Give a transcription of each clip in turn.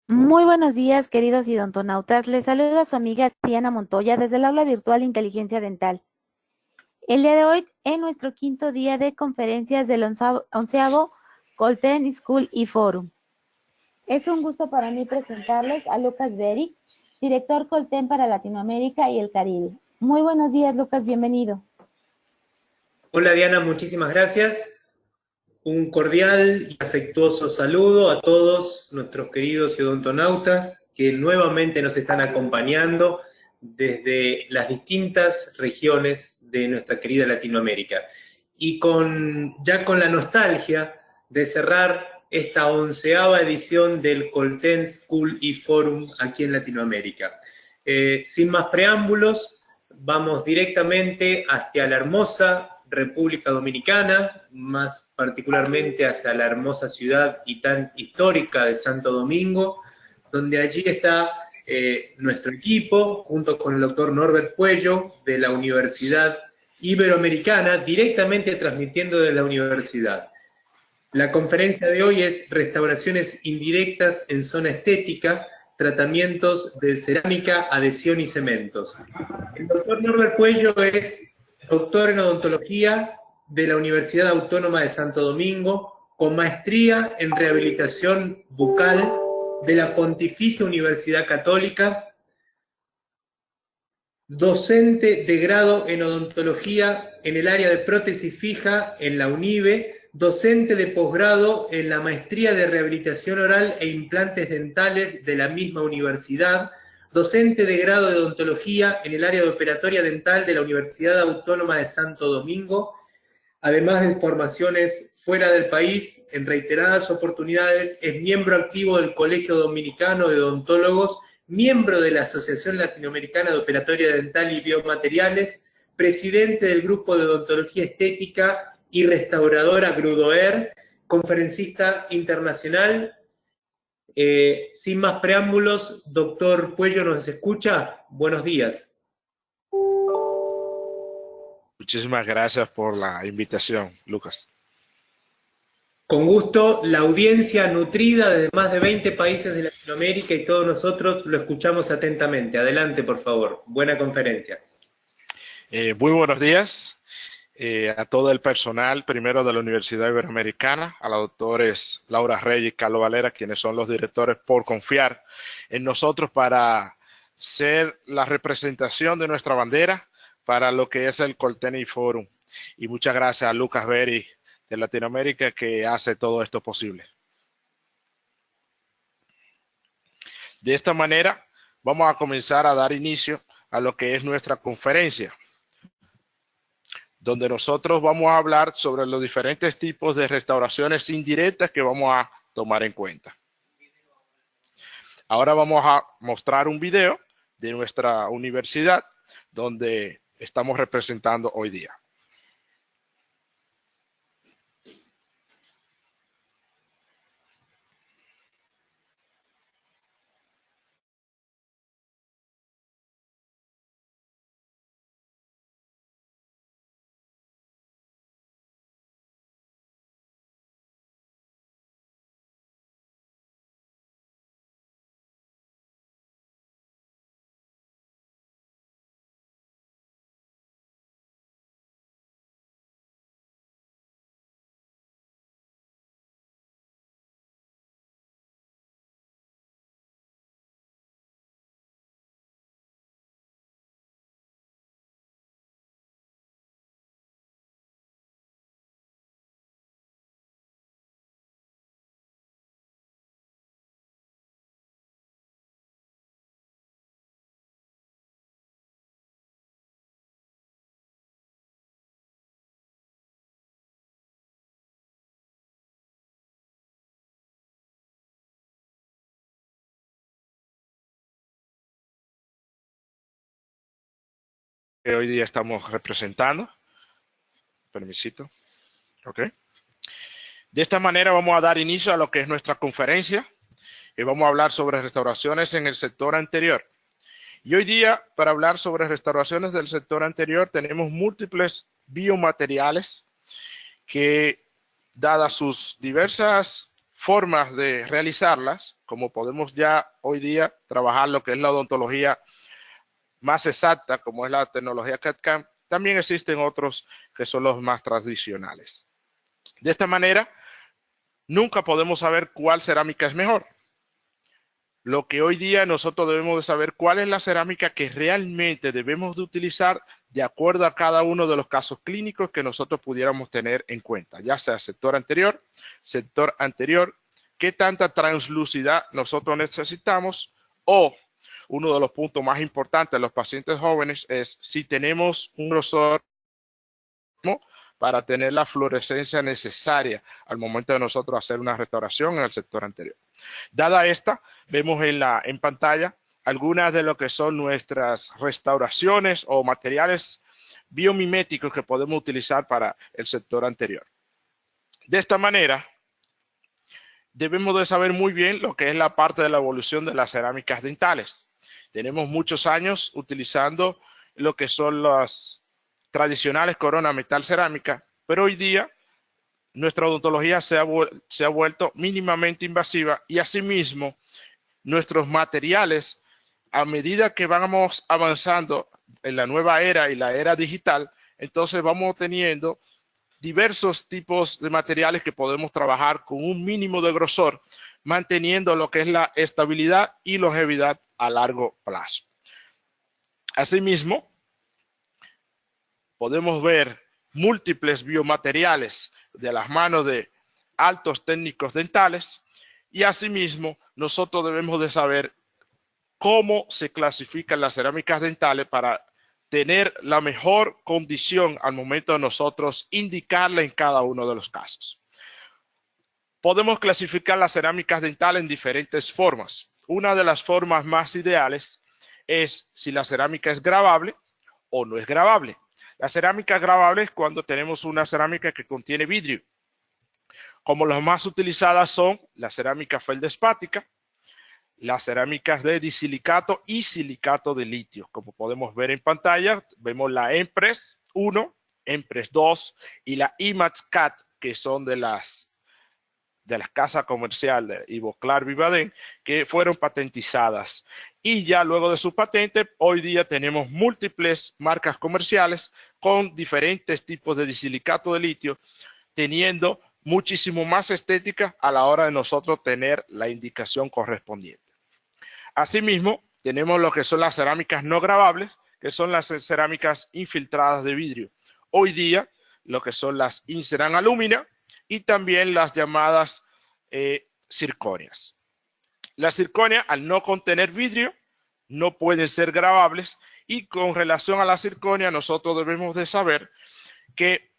Muy buenos días, queridos idontonautas. Les saluda su amiga Diana Montoya desde el aula virtual Inteligencia Dental. El día de hoy, en nuestro quinto día de conferencias del onceavo Colten School y Forum. Es un gusto para mí presentarles a Lucas Beric, director Colten para Latinoamérica y el Caribe. Muy buenos días, Lucas, bienvenido. Hola Diana, muchísimas gracias. Un cordial y afectuoso saludo a todos nuestros queridos odontonautas que nuevamente nos están acompañando desde las distintas regiones de nuestra querida Latinoamérica. Y ya con la nostalgia de cerrar esta 11ª edición del Colten School y Forum aquí en Latinoamérica. Sin más preámbulos, vamos directamente hacia la hermosa República Dominicana, más particularmente hacia la hermosa ciudad y tan histórica de Santo Domingo, donde allí está nuestro equipo, junto con el doctor Norbert Puello, de la Universidad Iberoamericana, directamente transmitiendo de la universidad. La conferencia de hoy es Restauraciones indirectas en zona estética, tratamientos de cerámica, adhesión y cementos. El doctor Norbert Puello es doctor en odontología de la Universidad Autónoma de Santo Domingo, con maestría en rehabilitación bucal de la Pontificia Universidad Católica, docente de grado en odontología en el área de prótesis fija en la UNIBE, docente de posgrado en la maestría de rehabilitación oral e implantes dentales de la misma universidad, docente de grado de odontología en el área de operatoria dental de la Universidad Autónoma de Santo Domingo, además de formaciones fuera del país, en reiteradas oportunidades, es miembro activo del Colegio Dominicano de Odontólogos, miembro de la Asociación Latinoamericana de Operatoria Dental y Biomateriales, presidente del Grupo de Odontología Estética y Restauradora Grudoer, conferencista internacional. Sin más preámbulos, doctor Puello, ¿nos escucha? Buenos días. Muchísimas gracias por la invitación, Lucas. Con gusto, la audiencia nutrida de más de 20 países de Latinoamérica y todos nosotros lo escuchamos atentamente. Adelante, por favor. Buena conferencia. Muy buenos días a todo el personal, primero de la Universidad Iberoamericana, a los doctores Laura Reyes y Carlos Valera, quienes son los directores, por confiar en nosotros para ser la representación de nuestra bandera para lo que es el Colten Forum. Y muchas gracias a Lucas Beri de Latinoamérica que hace todo esto posible. De esta manera, vamos a comenzar a dar inicio a lo que es nuestra conferencia, donde nosotros vamos a hablar sobre los diferentes tipos de restauraciones indirectas que vamos a tomar en cuenta. Ahora vamos a mostrar un video de nuestra universidad, donde estamos representando hoy día. Que hoy día estamos representando. Permisito. Ok. De esta manera vamos a dar inicio a lo que es nuestra conferencia y vamos a hablar sobre restauraciones en el sector anterior. Y hoy día, para hablar sobre restauraciones del sector anterior, tenemos múltiples biomateriales que, dadas sus diversas formas de realizarlas, como podemos ya hoy día trabajar lo que es la odontología más exacta, como es la tecnología CAD/CAM, también existen otros que son los más tradicionales. De esta manera, nunca podemos saber cuál cerámica es mejor. Lo que hoy día nosotros debemos de saber cuál es la cerámica que realmente debemos de utilizar de acuerdo a cada uno de los casos clínicos que nosotros pudiéramos tener en cuenta, ya sea sector anterior, qué tanta translucidad nosotros necesitamos, o uno de los puntos más importantes de los pacientes jóvenes es si tenemos un grosor para tener la fluorescencia necesaria al momento de nosotros hacer una restauración en el sector anterior. Dada esta, vemos en pantalla algunas de lo que son nuestras restauraciones o materiales biomiméticos que podemos utilizar para el sector anterior. De esta manera, debemos de saber muy bien lo que es la parte de la evolución de las cerámicas dentales. Tenemos muchos años utilizando lo que son las tradicionales corona metal cerámica, pero hoy día nuestra odontología se ha vuelto mínimamente invasiva y asimismo nuestros materiales, a medida que vamos avanzando en la nueva era y la era digital, entonces vamos teniendo diversos tipos de materiales que podemos trabajar con un mínimo de grosor, manteniendo lo que es la estabilidad y longevidad a largo plazo. Asimismo, podemos ver múltiples biomateriales de las manos de altos técnicos dentales y asimismo nosotros debemos de saber cómo se clasifican las cerámicas dentales para tener la mejor condición al momento de nosotros indicarla en cada uno de los casos. Podemos clasificar las cerámicas dentales en diferentes formas. Una de las formas más ideales es si la cerámica es grabable o no es grabable. La cerámica gravable es cuando tenemos una cerámica que contiene vidrio. Como las más utilizadas son la cerámica feldespática, las cerámicas de disilicato y silicato de litio. Como podemos ver en pantalla, vemos la Empress 1, Empress 2 y la IMAX-CAD, que son de las casas comerciales de Ivoclar Vivadent, que fueron patentizadas. Y ya luego de su patente, hoy día tenemos múltiples marcas comerciales con diferentes tipos de disilicato de litio, teniendo muchísimo más estética a la hora de nosotros tener la indicación correspondiente. Asimismo, tenemos lo que son las cerámicas no grabables, que son las cerámicas infiltradas de vidrio. Hoy día, lo que son las Inceran Alumina y también las llamadas zirconias. Las zirconias, al no contener vidrio, no pueden ser grabables, y con relación a la zirconia, nosotros debemos de saber que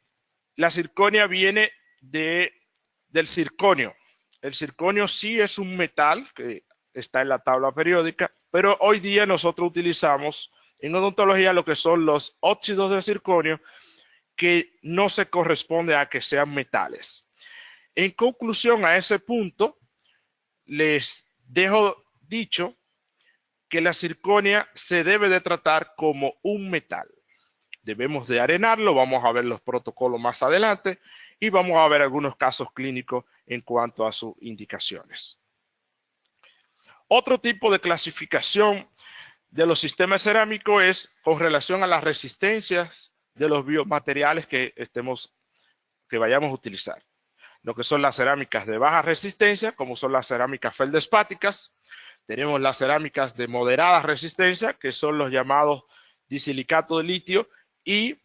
la zirconia viene del circonio. El circonio sí es un metal que está en la tabla periódica, pero hoy día nosotros utilizamos en odontología lo que son los óxidos de circonio, que no se corresponde a que sean metales. En conclusión a ese punto, les dejo dicho que la zirconia se debe de tratar como un metal. Debemos de arenarlo, vamos a ver los protocolos más adelante y vamos a ver algunos casos clínicos en cuanto a sus indicaciones. Otro tipo de clasificación de los sistemas cerámicos es con relación a las resistencias de los biomateriales que vayamos a utilizar. Lo que son las cerámicas de baja resistencia, como son las cerámicas feldespáticas. Tenemos las cerámicas de moderada resistencia, que son los llamados disilicato de litio, y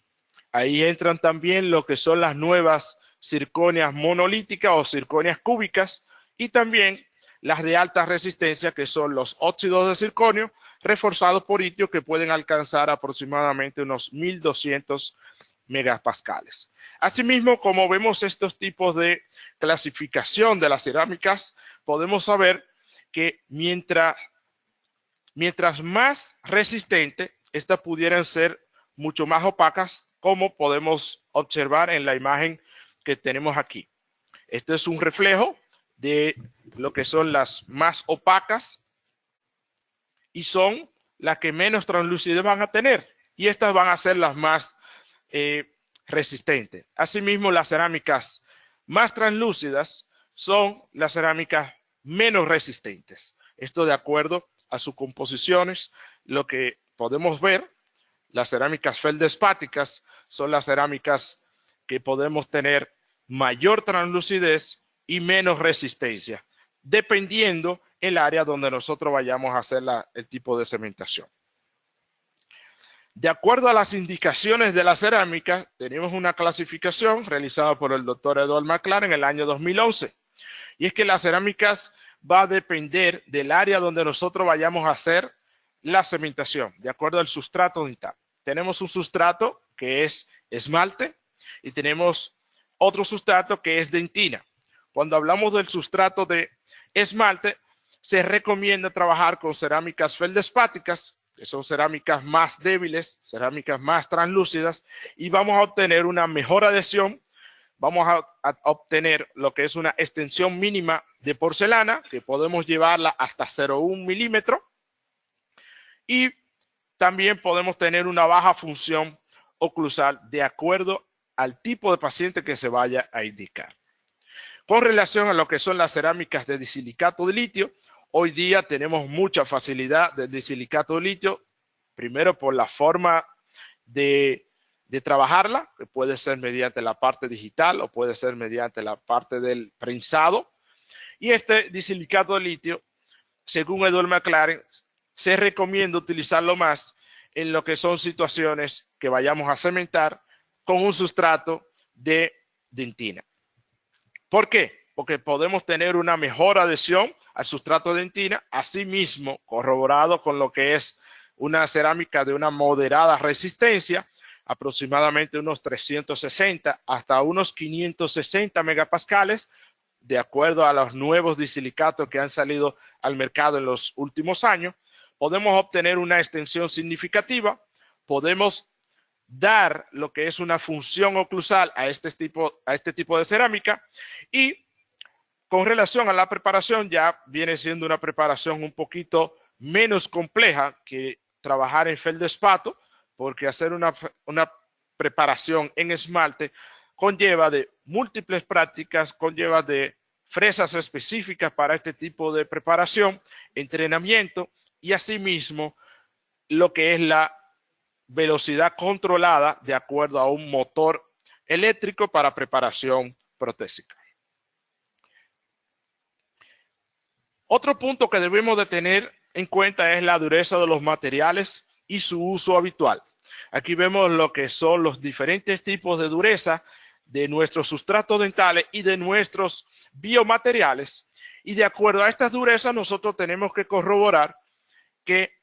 ahí entran también lo que son las nuevas zirconias monolíticas o zirconias cúbicas, y también las de alta resistencia, que son los óxidos de circonio reforzados por litio, que pueden alcanzar aproximadamente unos 1200 megapascales. Asimismo, como vemos estos tipos de clasificación de las cerámicas, podemos saber que mientras más resistente, estas pudieran ser mucho más opacas, como podemos observar en la imagen que tenemos aquí. Este es un reflejo de lo que son las más opacas y son las que menos translucidez van a tener, y estas van a ser las más resistentes. Asimismo, las cerámicas más translúcidas son las cerámicas menos resistentes. Esto de acuerdo a sus composiciones. Lo que podemos ver, las cerámicas feldespáticas son las cerámicas que podemos tener mayor translucidez y menos resistencia, dependiendo el área donde nosotros vayamos a hacer el tipo de cementación. De acuerdo a las indicaciones de la cerámica, tenemos una clasificación realizada por el doctor Edward McLaren en el año 2011. Y es que las cerámicas va a depender del área donde nosotros vayamos a hacer la cementación, de acuerdo al sustrato dental. Tenemos un sustrato que es esmalte y tenemos otro sustrato que es dentina. Cuando hablamos del sustrato de esmalte, se recomienda trabajar con cerámicas feldespáticas, que son cerámicas más débiles, cerámicas más translúcidas, y vamos a obtener una mejor adhesión. Vamos a obtener lo que es una extensión mínima de porcelana, que podemos llevarla hasta 0,1 milímetro, y también podemos tener una baja función oclusal de acuerdo al tipo de paciente que se vaya a indicar. Con relación a lo que son las cerámicas de disilicato de litio, hoy día tenemos mucha facilidad del disilicato de litio, primero por la forma de trabajarla, que puede ser mediante la parte digital o puede ser mediante la parte del prensado. Y este disilicato de litio, según Edward McLaren, se recomienda utilizarlo más en lo que son situaciones que vayamos a cementar con un sustrato de dentina. ¿Por qué? Porque podemos tener una mejor adhesión al sustrato de dentina, asimismo corroborado con lo que es una cerámica de una moderada resistencia, aproximadamente unos 360 hasta unos 560 megapascales, de acuerdo a los nuevos disilicatos que han salido al mercado en los últimos años. Podemos obtener una extensión significativa, podemos dar lo que es una función oclusal a este tipo de cerámica, y con relación a la preparación ya viene siendo una preparación un poquito menos compleja que trabajar en feldespato, porque hacer una preparación en esmalte conlleva de múltiples prácticas, conlleva de fresas específicas para este tipo de preparación, entrenamiento y asimismo lo que es la velocidad controlada de acuerdo a un motor eléctrico para preparación protésica. Otro punto que debemos de tener en cuenta es la dureza de los materiales y su uso habitual. Aquí vemos lo que son los diferentes tipos de dureza de nuestros sustratos dentales y de nuestros biomateriales. Y de acuerdo a estas durezas, nosotros tenemos que corroborar que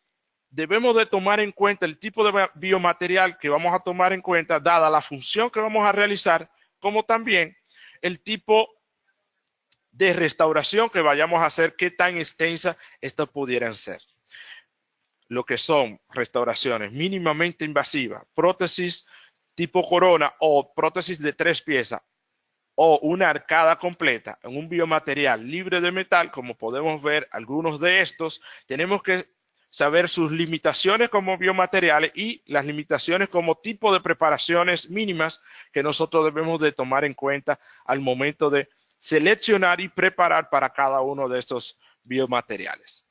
debemos de tomar en cuenta el tipo de biomaterial que vamos a tomar en cuenta, dada la función que vamos a realizar, como también el tipo de restauración que vayamos a hacer, qué tan extensa estas pudieran ser. Lo que son restauraciones mínimamente invasivas, prótesis tipo corona o prótesis de 3 piezas o una arcada completa en un biomaterial libre de metal, como podemos ver algunos de estos, tenemos que saber sus limitaciones como biomateriales y las limitaciones como tipo de preparaciones mínimas que nosotros debemos de tomar en cuenta al momento de seleccionar y preparar para cada uno de estos biomateriales.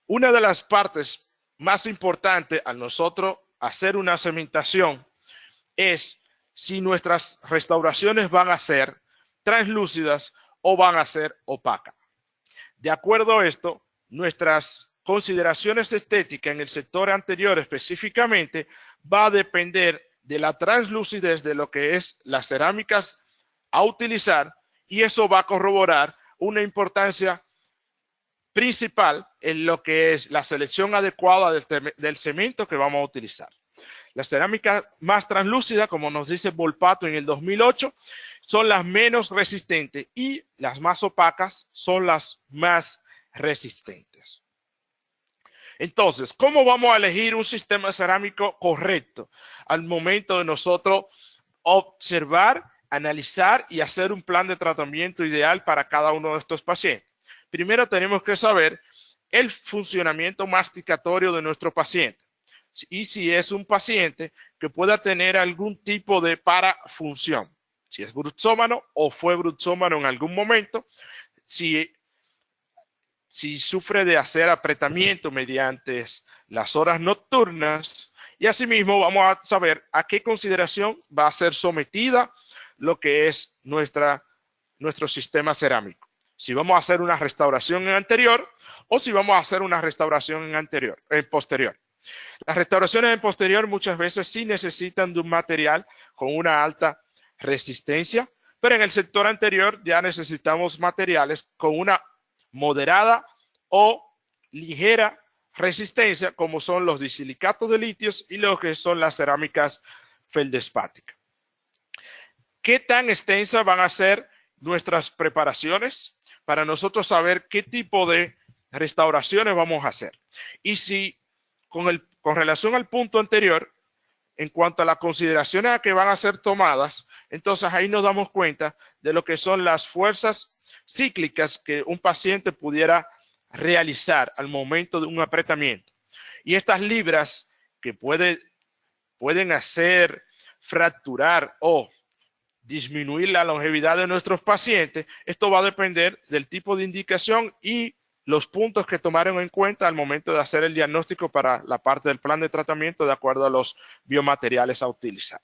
Una de las partes más importantes al nosotros hacer una cementación es si nuestras restauraciones van a ser translúcidas o van a ser opacas. De acuerdo a esto, nuestras consideraciones estéticas en el sector anterior específicamente va a depender de la translucidez de lo que es las cerámicas a utilizar, y eso va a corroborar una importancia principal en lo que es la selección adecuada del cemento que vamos a utilizar. Las cerámicas más translúcidas, como nos dice Volpato en el 2008, son las menos resistentes y las más opacas son las más resistentes. Entonces, ¿cómo vamos a elegir un sistema cerámico correcto al momento de nosotros observar, analizar y hacer un plan de tratamiento ideal para cada uno de estos pacientes? Primero tenemos que saber el funcionamiento masticatorio de nuestro paciente. Y si es un paciente que pueda tener algún tipo de parafunción. si es bruxómano o fue bruxómano en algún momento, si sufre de hacer apretamiento mediante las horas nocturnas, y asimismo vamos a saber a qué consideración va a ser sometida lo que es nuestro sistema cerámico. Si vamos a hacer una restauración en anterior o si vamos a hacer una restauración en posterior. Las restauraciones en posterior muchas veces sí necesitan de un material con una alta resistencia, pero en el sector anterior ya necesitamos materiales con una moderada o ligera resistencia, como son los disilicatos de litio y lo que son las cerámicas feldespáticas. ¿Qué tan extensas van a ser nuestras preparaciones para nosotros saber qué tipo de restauraciones vamos a hacer? Y si con relación al punto anterior, en cuanto a las consideraciones a que van a ser tomadas, entonces ahí nos damos cuenta de lo que son las fuerzas cíclicas que un paciente pudiera realizar al momento de un apretamiento. Y estas libras que pueden hacer fracturar o disminuir la longevidad de nuestros pacientes, esto va a depender del tipo de indicación y los puntos que tomaron en cuenta al momento de hacer el diagnóstico para la parte del plan de tratamiento de acuerdo a los biomateriales a utilizar.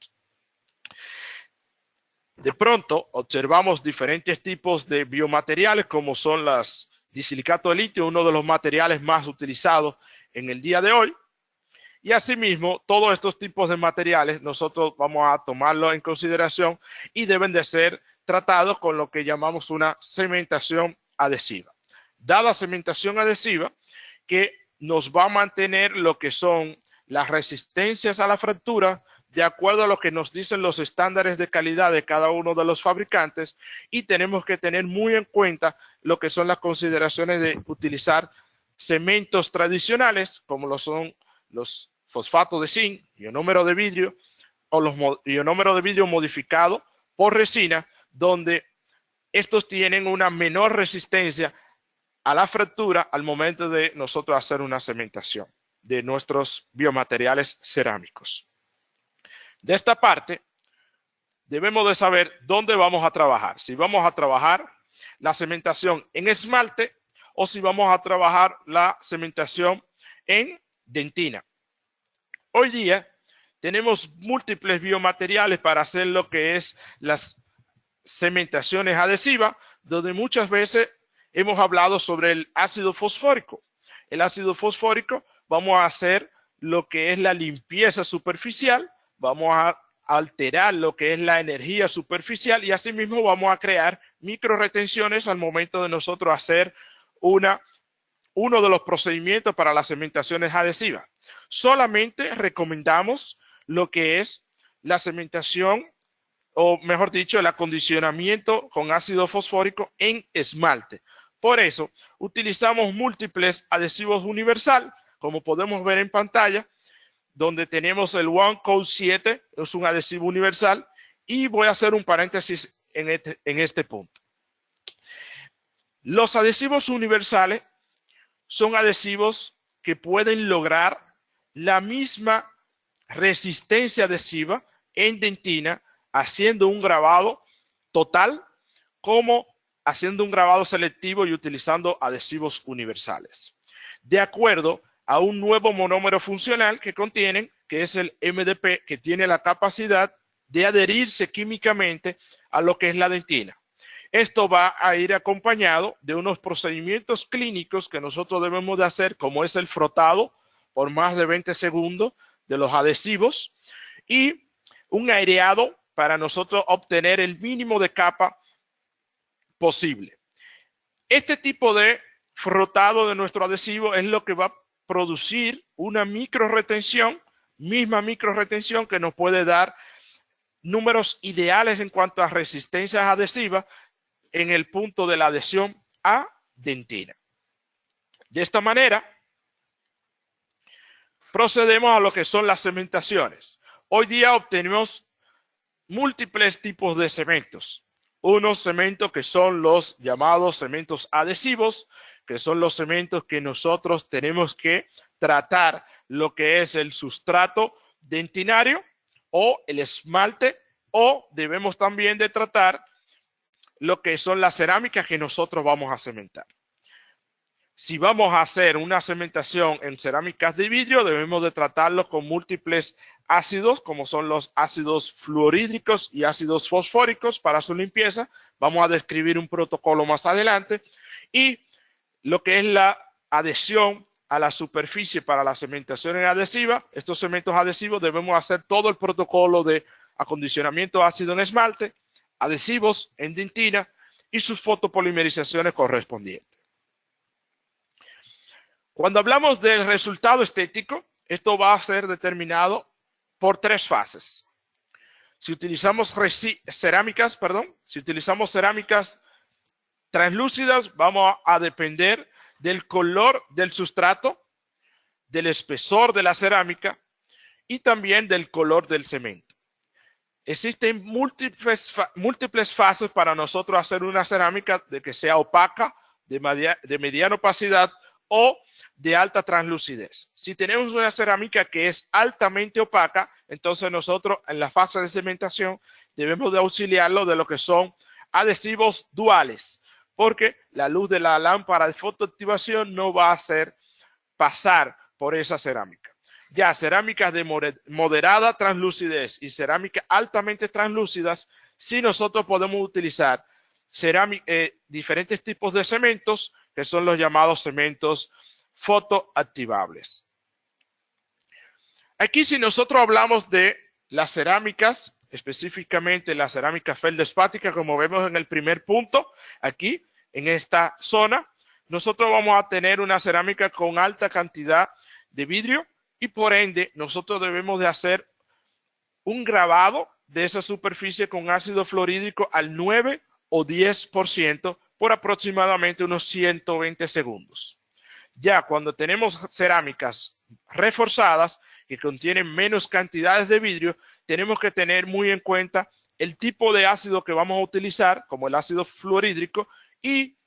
De pronto observamos diferentes tipos de biomateriales como son las disilicato de litio, uno de los materiales más utilizados en el día de hoy. Y asimismo, todos estos tipos de materiales nosotros vamos a tomarlos en consideración y deben de ser tratados con lo que llamamos una cementación adhesiva. Dada cementación adhesiva, que nos va a mantener lo que son las resistencias a la fractura de acuerdo a lo que nos dicen los estándares de calidad de cada uno de los fabricantes, y tenemos que tener muy en cuenta lo que son las consideraciones de utilizar cementos tradicionales como lo son los fosfatos de zinc, ionómero de vidrio o los ionómero de vidrio modificado por resina, donde estos tienen una menor resistencia a la fractura al momento de nosotros hacer una cementación de nuestros biomateriales cerámicos. De esta parte, debemos de saber dónde vamos a trabajar. Si vamos a trabajar la cementación en esmalte o si vamos a trabajar la cementación en dentina. Hoy día tenemos múltiples biomateriales para hacer lo que es las cementaciones adhesivas, donde muchas veces hemos hablado sobre el ácido fosfórico. El ácido fosfórico vamos a hacer lo que es la limpieza superficial, vamos a alterar lo que es la energía superficial y asimismo vamos a crear microretenciones al momento de nosotros hacer uno de los procedimientos para las cementaciones adhesivas. Solamente recomendamos lo que es la cementación, o mejor dicho, el acondicionamiento con ácido fosfórico en esmalte. Por eso utilizamos múltiples adhesivos universal, como podemos ver en pantalla, donde tenemos el One Code 7, es un adhesivo universal, y voy a hacer un paréntesis en este punto. Los adhesivos universales son adhesivos que pueden lograr la misma resistencia adhesiva en dentina haciendo un grabado total como haciendo un grabado selectivo y utilizando adhesivos universales. De acuerdo a un nuevo monómero funcional que contienen, que es el MDP, que tiene la capacidad de adherirse químicamente a lo que es la dentina. Esto va a ir acompañado de unos procedimientos clínicos que nosotros debemos de hacer, como es el frotado por más de 20 segundos de los adhesivos y un aireado para nosotros obtener el mínimo de capa posible. Este tipo de frotado de nuestro adhesivo es lo que va a producir una microretención, misma microretención que nos puede dar números ideales en cuanto a resistencias adhesivas en el punto de la adhesión a dentina. De esta manera, procedemos a lo que son las cementaciones. Hoy día obtenemos múltiples tipos de cementos. Unos cementos que son los llamados cementos adhesivos, que son los cementos que nosotros tenemos que tratar lo que es el sustrato dentinario o el esmalte o debemos también de tratar lo que son las cerámicas que nosotros vamos a cementar. Si vamos a hacer una cementación en cerámicas de vidrio, debemos de tratarlo con múltiples ácidos, como son los ácidos fluorhídricos y ácidos fosfóricos para su limpieza. Vamos a describir un protocolo más adelante. Y lo que es la adhesión a la superficie para la cementación en adhesiva, estos cementos adhesivos debemos hacer todo el protocolo de acondicionamiento ácido en esmalte, adhesivos en dentina y sus fotopolimerizaciones correspondientes. Cuando hablamos del resultado estético, esto va a ser determinado por tres fases. Si utilizamos cerámicas translúcidas, vamos a depender del color del sustrato, del espesor de la cerámica y también del color del cemento. Existen múltiples fases para nosotros hacer una cerámica de que sea opaca, de mediana opacidad o de alta translucidez. Si tenemos una cerámica que es altamente opaca, entonces nosotros en la fase de cementación debemos de auxiliarlo de lo que son adhesivos duales, porque la luz de la lámpara de fotoactivación no va a hacer pasar por esa cerámica. Ya cerámicas de moderada translucidez y cerámicas altamente translúcidas, sí nosotros podemos utilizar diferentes tipos de cementos, que son los llamados cementos fotoactivables. Aquí, si nosotros hablamos de las cerámicas, específicamente la cerámica feldespática, como vemos en el primer punto, aquí en esta zona, nosotros vamos a tener una cerámica con alta cantidad de vidrio y por ende nosotros debemos de hacer un grabado de esa superficie con ácido fluorhídrico al 9 o 10% por aproximadamente unos 120 segundos. Ya cuando tenemos cerámicas reforzadas que contienen menos cantidades de vidrio, tenemos que tener muy en cuenta el tipo de ácido que vamos a utilizar, como el ácido fluorhídrico, y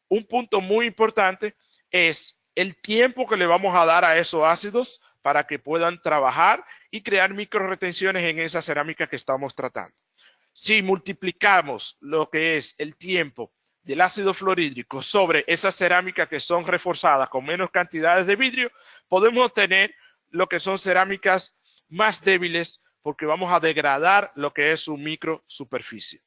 un punto muy importante es el tiempo que le vamos a dar a esos ácidos para que puedan trabajar y crear microretenciones en esa cerámica que estamos tratando. Si multiplicamos lo que es el tiempo del ácido fluorhídrico sobre esas cerámicas que son reforzadas con menos cantidades de vidrio, podemos obtener lo que son cerámicas más débiles porque vamos a degradar lo que es su microsuperficie.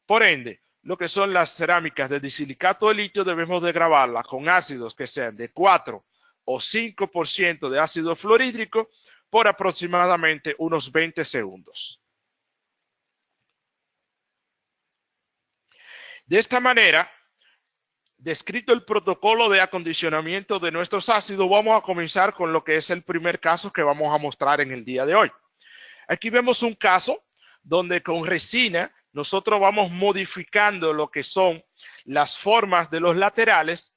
Por ende, lo que son las cerámicas de disilicato de litio debemos de grabarlas con ácidos que sean de 4 o 5% de ácido fluorhídrico por aproximadamente unos 20 segundos. De esta manera, descrito el protocolo de acondicionamiento de nuestros ácidos, vamos a comenzar con lo que es el primer caso que vamos a mostrar en el día de hoy. Aquí vemos un caso donde con resina nosotros vamos modificando lo que son las formas de los laterales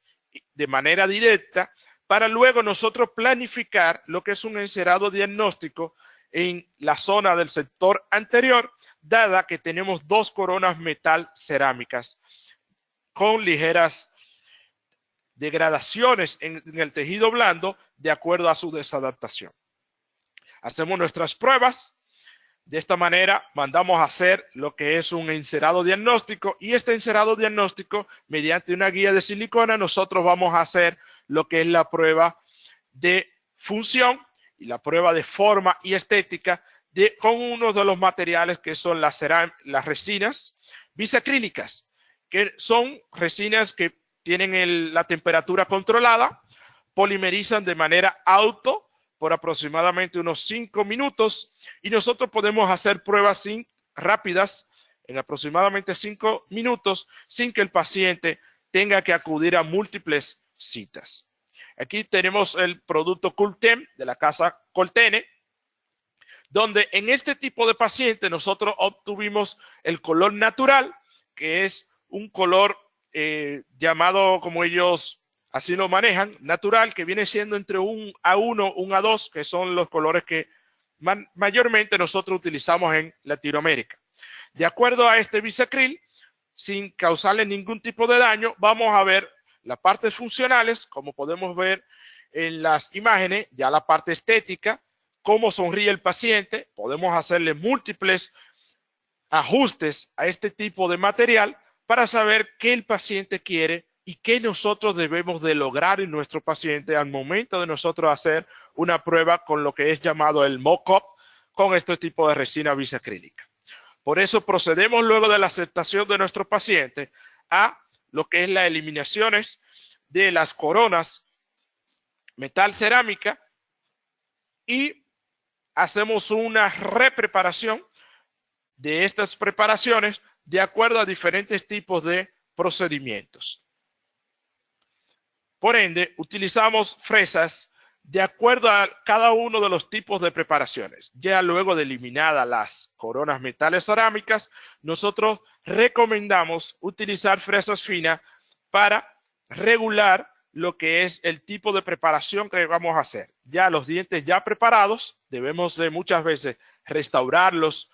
de manera directa para luego nosotros planificar lo que es un encerado diagnóstico en la zona del sector anterior, dada que tenemos dos coronas metal cerámicas con ligeras degradaciones en el tejido blando de acuerdo a su desadaptación. Hacemos nuestras pruebas. De esta manera mandamos a hacer lo que es un encerado diagnóstico y este encerado diagnóstico, mediante una guía de silicona, nosotros vamos a hacer lo que es la prueba de función y la prueba de forma y estética con uno de los materiales que son las resinas bisacrílicas, que son resinas que tienen la temperatura controlada, polimerizan de manera por aproximadamente unos 5 minutos y nosotros podemos hacer pruebas rápidas en aproximadamente 5 minutos sin que el paciente tenga que acudir a múltiples citas. Aquí tenemos el producto Cultem de la casa Coltene, donde en este tipo de paciente nosotros obtuvimos el color natural, que es un color llamado, como ellos así lo manejan, natural, que viene siendo entre un A1, un A2, que son los colores que mayormente nosotros utilizamos en Latinoamérica. De acuerdo a este bisacril, sin causarle ningún tipo de daño, vamos a ver las partes funcionales, como podemos ver en las imágenes, ya la parte estética, cómo sonríe el paciente, podemos hacerle múltiples ajustes a este tipo de material para saber qué el paciente quiere y qué nosotros debemos de lograr en nuestro paciente al momento de nosotros hacer una prueba con lo que es llamado el mock-up con este tipo de resina bisacrílica. Por eso procedemos luego de la aceptación de nuestro paciente a lo que es las eliminaciones de las coronas metal cerámica y hacemos una repreparación de estas preparaciones de acuerdo a diferentes tipos de procedimientos. Por ende, utilizamos fresas de acuerdo a cada uno de los tipos de preparaciones. Ya luego de eliminadas las coronas metales cerámicas, nosotros recomendamos utilizar fresas finas para regular lo que es el tipo de preparación que vamos a hacer. Ya los dientes ya preparados, debemos de muchas veces restaurarlos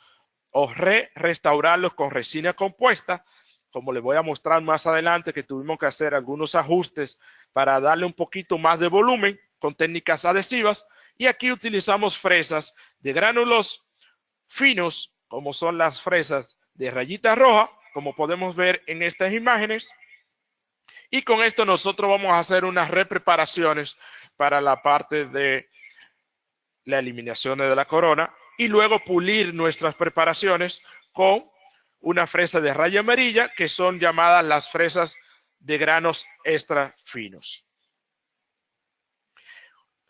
o restaurarlos con resina compuesta, como les voy a mostrar más adelante, que tuvimos que hacer algunos ajustes para darle un poquito más de volumen con técnicas adhesivas. Y aquí utilizamos fresas de gránulos finos, como son las fresas de rayita roja, como podemos ver en estas imágenes. Y con esto nosotros vamos a hacer unas repreparaciones para la parte de la eliminación de la corona y luego pulir nuestras preparaciones con una fresa de raya amarilla, que son llamadas las fresas de granos extra finos.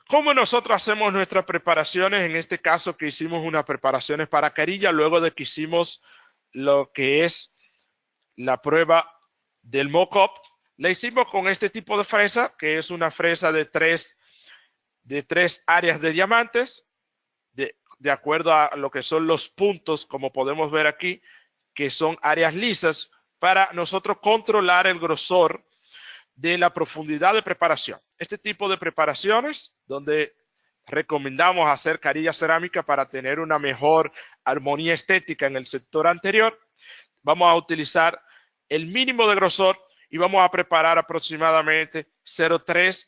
¿Cómo nosotros hacemos nuestras preparaciones? En este caso que hicimos unas preparaciones para carilla, luego de que hicimos lo que es la prueba del mock-up, la hicimos con este tipo de fresa, que es una fresa de tres áreas de diamantes, de acuerdo a lo que son los puntos, como podemos ver aquí, que son áreas lisas, para nosotros controlar el grosor de la profundidad de preparación. Este tipo de preparaciones, donde recomendamos hacer carilla cerámica para tener una mejor armonía estética en el sector anterior, vamos a utilizar el mínimo de grosor y vamos a preparar aproximadamente 0,3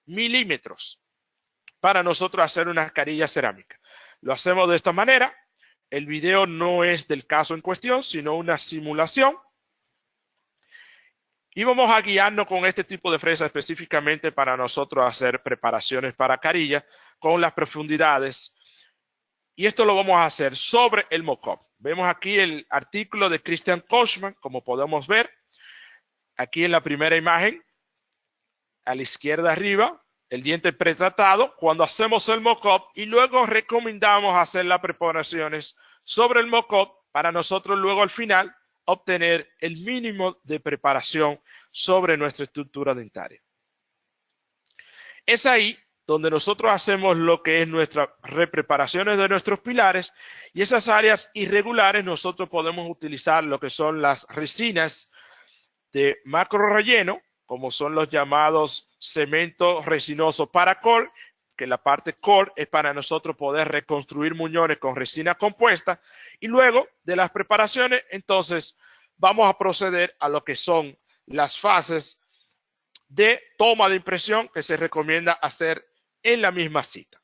milímetros para nosotros hacer una carilla cerámica. Lo hacemos de esta manera. El video no es del caso en cuestión, sino una simulación. Y vamos a guiarnos con este tipo de fresa específicamente para nosotros hacer preparaciones para carilla con las profundidades. Y esto lo vamos a hacer sobre el mock-up. Vemos aquí el artículo de Christian Kochman, como podemos ver. Aquí en la primera imagen, a la izquierda arriba, el diente pretratado, cuando hacemos el mock-up, y luego recomendamos hacer las preparaciones sobre el mock-up para nosotros luego al final obtener el mínimo de preparación sobre nuestra estructura dentaria. Es ahí donde nosotros hacemos lo que es nuestras repreparaciones de nuestros pilares, y esas áreas irregulares nosotros podemos utilizar lo que son las resinas de macro relleno, como son los llamados cemento resinoso Paracord, que la parte core es para nosotros poder reconstruir muñones con resina compuesta. Y luego de las preparaciones, entonces vamos a proceder a lo que son las fases de toma de impresión que se recomienda hacer en la misma cita.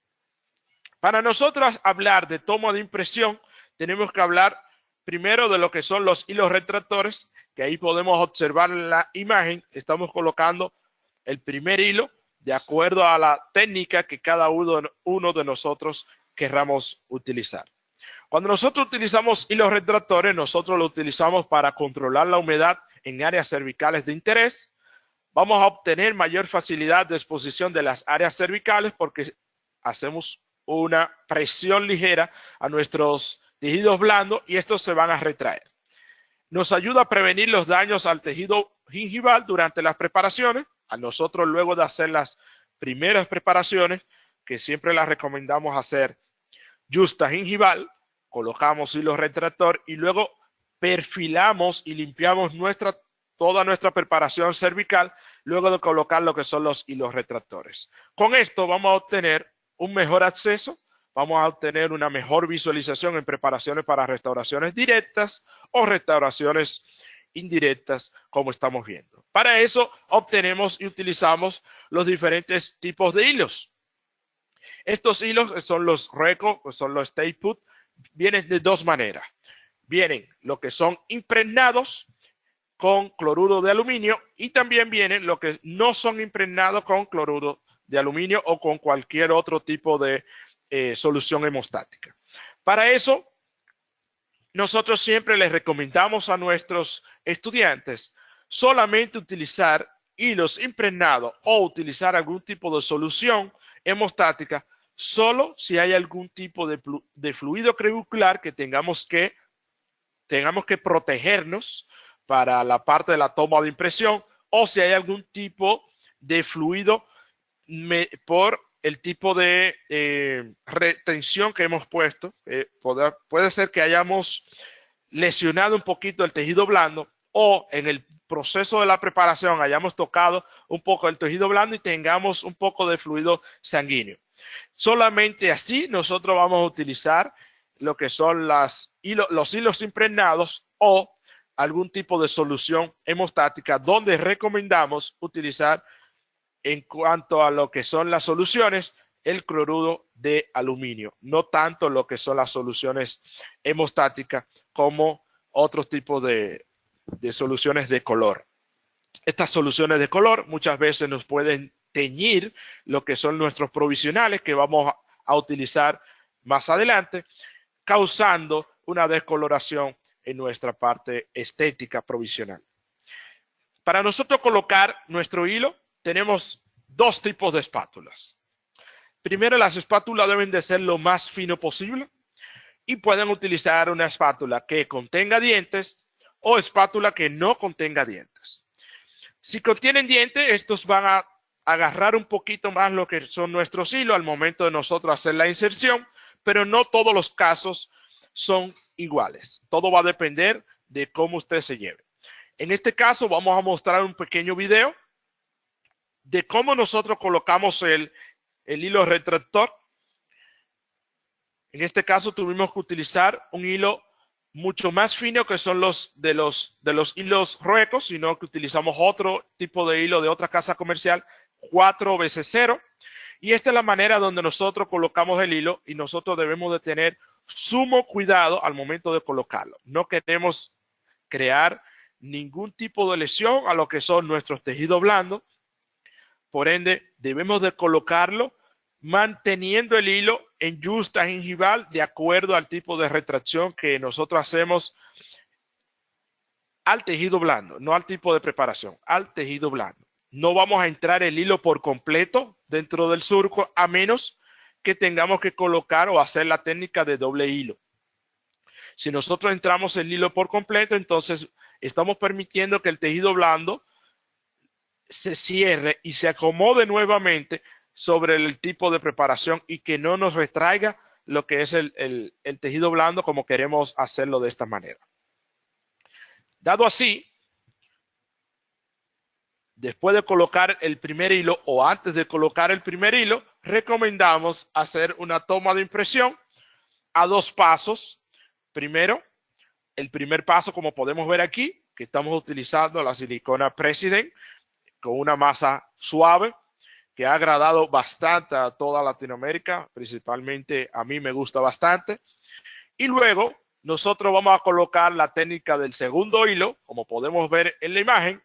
Para nosotros hablar de toma de impresión, tenemos que hablar primero de lo que son los hilos retractores, que ahí podemos observar en la imagen. Estamos colocando el primer hilo de acuerdo a la técnica que cada uno de nosotros querramos utilizar. Cuando nosotros utilizamos hilos retractores, nosotros lo utilizamos para controlar la humedad en áreas cervicales de interés. Vamos a obtener mayor facilidad de exposición de las áreas cervicales porque hacemos una presión ligera a nuestros tejidos blandos y estos se van a retraer. Nos ayuda a prevenir los daños al tejido gingival durante las preparaciones. A nosotros luego de hacer las primeras preparaciones, que siempre las recomendamos hacer justa gingival, colocamos hilo retractor y luego perfilamos y limpiamos toda nuestra preparación cervical luego de colocar lo que son los hilos retractores. Con esto vamos a obtener un mejor acceso, vamos a obtener una mejor visualización en preparaciones para restauraciones directas o restauraciones indirectas, como estamos viendo. Para eso obtenemos y utilizamos los diferentes tipos de hilos. Estos hilos son los Reco, son los Stay Put, vienen de dos maneras. Vienen lo que son impregnados con cloruro de aluminio y también vienen lo que no son impregnados con cloruro de aluminio o con cualquier otro tipo de solución hemostática. Para eso, nosotros siempre les recomendamos a nuestros estudiantes solamente utilizar hilos impregnados o utilizar algún tipo de solución hemostática solo si hay algún tipo de fluido crepuscular que tengamos que protegernos para la parte de la toma de impresión, o si hay algún tipo de fluido por el tipo de retención que hemos puesto. Puede ser que hayamos lesionado un poquito el tejido blando, o en el proceso de la preparación hayamos tocado un poco el tejido blando y tengamos un poco de fluido sanguíneo. Solamente así nosotros vamos a utilizar lo que son los hilos impregnados o algún tipo de solución hemostática, donde recomendamos utilizar, en cuanto a lo que son las soluciones, el cloruro de aluminio, no tanto lo que son las soluciones hemostáticas como otros tipos de soluciones de color. Estas soluciones de color muchas veces nos pueden teñir lo que son nuestros provisionales que vamos a utilizar más adelante, causando una descoloración en nuestra parte estética provisional. Para nosotros colocar nuestro hilo, tenemos dos tipos de espátulas. Primero, las espátulas deben de ser lo más fino posible y pueden utilizar una espátula que contenga dientes o espátula que no contenga dientes. Si contienen dientes, estos van a agarrar un poquito más lo que son nuestros hilos al momento de nosotros hacer la inserción, pero no todos los casos son iguales. Todo va a depender de cómo usted se lleve. En este caso vamos a mostrar un pequeño video de cómo nosotros colocamos el hilo retractor. En este caso tuvimos que utilizar un hilo mucho más fino que son los hilos ruecos, sino que utilizamos otro tipo de hilo de otra casa comercial, 4x0. Y esta es la manera donde nosotros colocamos el hilo y nosotros debemos de tener sumo cuidado al momento de colocarlo. No queremos crear ningún tipo de lesión a lo que son nuestros tejidos blandos. Por ende, debemos de colocarlo manteniendo el hilo en yusta gingival de acuerdo al tipo de retracción que nosotros hacemos al tejido blando, no al tipo de preparación, al tejido blando. No vamos a entrar el hilo por completo dentro del surco a menos que tengamos que colocar o hacer la técnica de doble hilo. Si nosotros entramos el hilo por completo, entonces estamos permitiendo que el tejido blando se cierre y se acomode nuevamente sobre el tipo de preparación y que no nos retraiga lo que es el tejido blando como queremos hacerlo de esta manera. Dado así, después de colocar el primer hilo o antes de colocar el primer hilo, recomendamos hacer una toma de impresión a dos pasos. Primero, el primer paso, como podemos ver aquí, que estamos utilizando la silicona President con una masa suave que ha agradado bastante a toda Latinoamérica, principalmente a mí me gusta bastante. Y luego nosotros vamos a colocar la técnica del segundo hilo, como podemos ver en la imagen,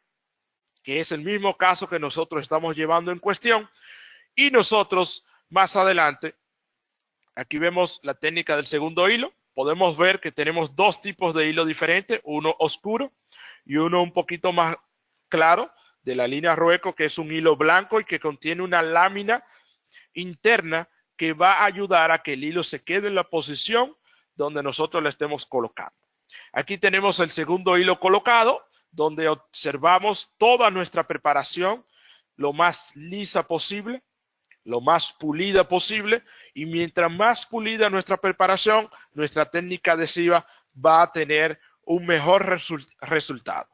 que es el mismo caso que nosotros estamos llevando en cuestión. Y nosotros más adelante, aquí vemos la técnica del segundo hilo. Podemos ver que tenemos dos tipos de hilo diferentes, uno oscuro y uno un poquito más claro, de la línea Rueco, que es un hilo blanco y que contiene una lámina interna que va a ayudar a que el hilo se quede en la posición donde nosotros le estemos colocando. Aquí tenemos el segundo hilo colocado, donde observamos toda nuestra preparación lo más lisa posible, lo más pulida posible, y mientras más pulida nuestra preparación, nuestra técnica adhesiva va a tener un mejor resultado.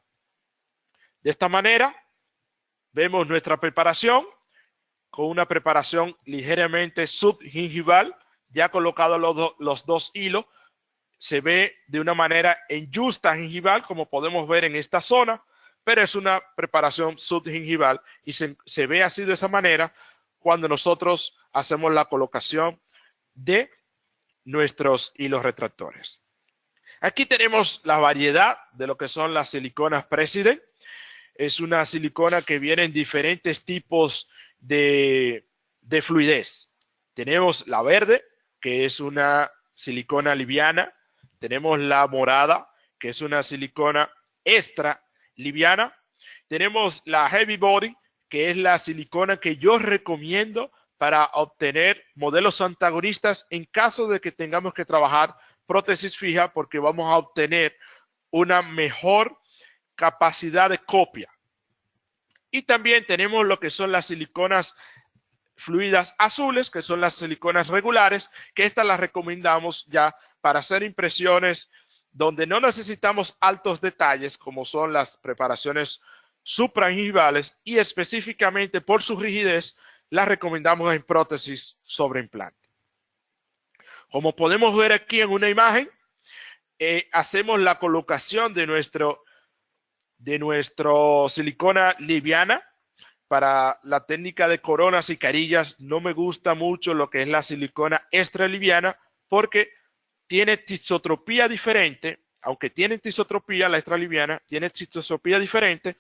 De esta manera, vemos nuestra preparación con una preparación ligeramente subgingival, ya colocados los dos hilos, se ve de una manera en yusta gingival, como podemos ver en esta zona, pero es una preparación subgingival y se ve así de esa manera cuando nosotros hacemos la colocación de nuestros hilos retractores. Aquí tenemos la variedad de lo que son las siliconas President. Es una silicona que viene en diferentes tipos de fluidez. Tenemos la verde, que es una silicona liviana. Tenemos la morada, que es una silicona extra liviana. Tenemos la Heavy Body, que es la silicona que yo recomiendo para obtener modelos antagonistas en caso de que tengamos que trabajar prótesis fija, porque vamos a obtener una mejor capacidad de copia. Y también tenemos lo que son las siliconas fluidas azules, que son las siliconas regulares, que estas las recomendamos ya para hacer impresiones donde no necesitamos altos detalles, como son las preparaciones supragingivales, y específicamente por su rigidez las recomendamos en prótesis sobre implante. Como podemos ver aquí en una imagen, hacemos la colocación de nuestro silicona liviana. Para la técnica de coronas y carillas no me gusta mucho lo que es la silicona extra liviana, porque tiene tisotropía diferente. Aunque tiene tisotropía, la extra liviana tiene tisotropía diferente,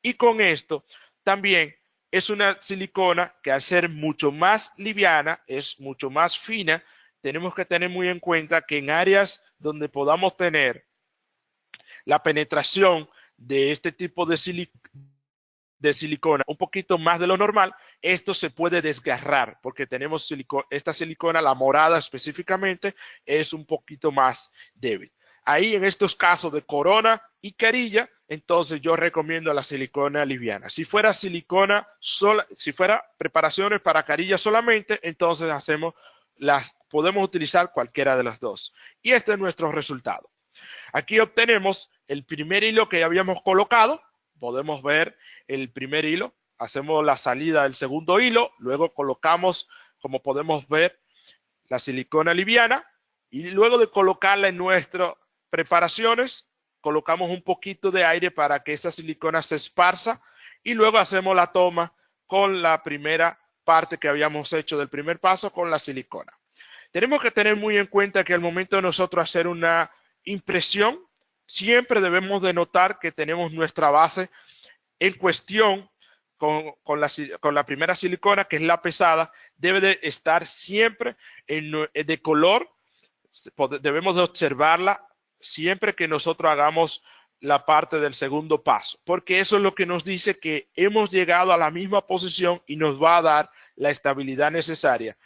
y con esto también es una silicona que, al ser mucho más liviana, es mucho más fina. Tenemos que tener muy en cuenta que en áreas donde podamos tener la penetración de este tipo de silicona un poquito más de lo normal, esto se puede desgarrar, porque tenemos esta silicona, la morada específicamente, es un poquito más débil. Ahí, en estos casos de corona y carilla, entonces yo recomiendo la silicona liviana. Si fuera silicona sola, si fuera preparaciones para carilla solamente, entonces podemos utilizar cualquiera de las dos. Y este es nuestro resultado. Aquí obtenemos el primer hilo que habíamos colocado. Podemos ver el primer hilo. Hacemos la salida del segundo hilo. Luego colocamos, como podemos ver, la silicona liviana. Y luego de colocarla en nuestras preparaciones, colocamos un poquito de aire para que esta silicona se esparza. Y luego hacemos la toma con la primera parte que habíamos hecho del primer paso con la silicona. Tenemos que tener muy en cuenta que al momento de nosotros hacer una impresión, siempre debemos de notar que tenemos nuestra base en cuestión con la primera silicona, que es la pesada. Debe de estar siempre de color. Debemos de observarla siempre que nosotros hagamos la parte del segundo paso, porque eso es lo que nos dice que hemos llegado a la misma posición y nos va a dar la estabilidad necesaria.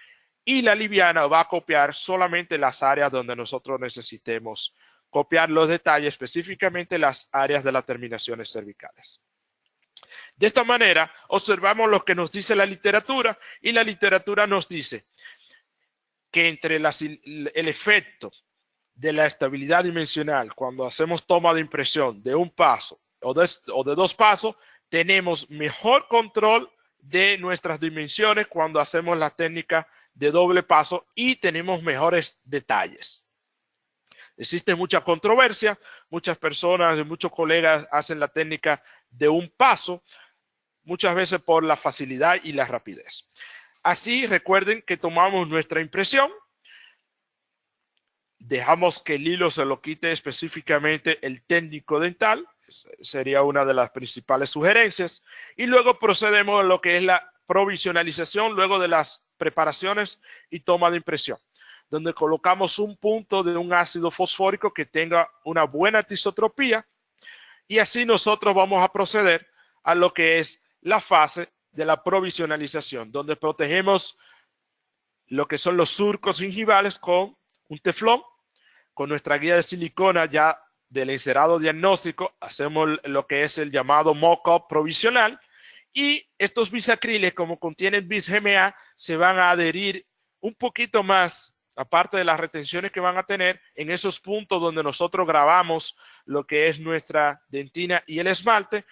Y la liviana va a copiar solamente las áreas donde nosotros necesitemos copiar los detalles, específicamente las áreas de las terminaciones cervicales. De esta manera, observamos lo que nos dice la literatura, y la literatura nos dice que entre el efecto de la estabilidad dimensional cuando hacemos toma de impresión de un paso o de dos pasos, tenemos mejor control de nuestras dimensiones cuando hacemos la técnica de doble paso, y tenemos mejores detalles. Existe mucha controversia. Muchas personas y muchos colegas hacen la técnica de un paso, muchas veces por la facilidad y la rapidez. Así, recuerden que tomamos nuestra impresión, dejamos que el hilo se lo quite específicamente el técnico dental, sería una de las principales sugerencias, y luego procedemos a lo que es la provisionalización luego de las preparaciones y toma de impresión, donde colocamos un punto de un ácido fosfórico que tenga una buena tisotropía, y así nosotros vamos a proceder a lo que es la fase de la provisionalización, donde protegemos lo que son los surcos gingivales con un teflón. Con nuestra guía de silicona ya del encerado diagnóstico, hacemos lo que es el llamado mock-up provisional, y estos bisacriles, como contienen bis GMA, se van a adherir un poquito más, aparte de las retenciones que van a tener en esos puntos donde nosotros grabamos lo que es nuestra dentina y el esmalte.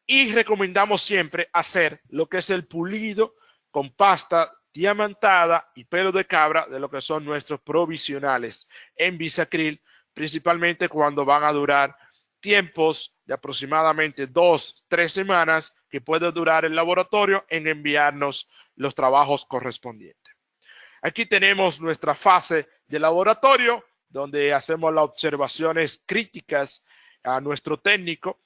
Y recomendamos siempre hacer lo que es el pulido con pasta diamantada y pelo de cabra de lo que son nuestros provisionales en bisacril, principalmente cuando van a durar tiempos de aproximadamente 2-3 semanas que puede durar el laboratorio en enviarnos los trabajos correspondientes. Aquí tenemos nuestra fase de laboratorio, donde hacemos las observaciones críticas a nuestro técnico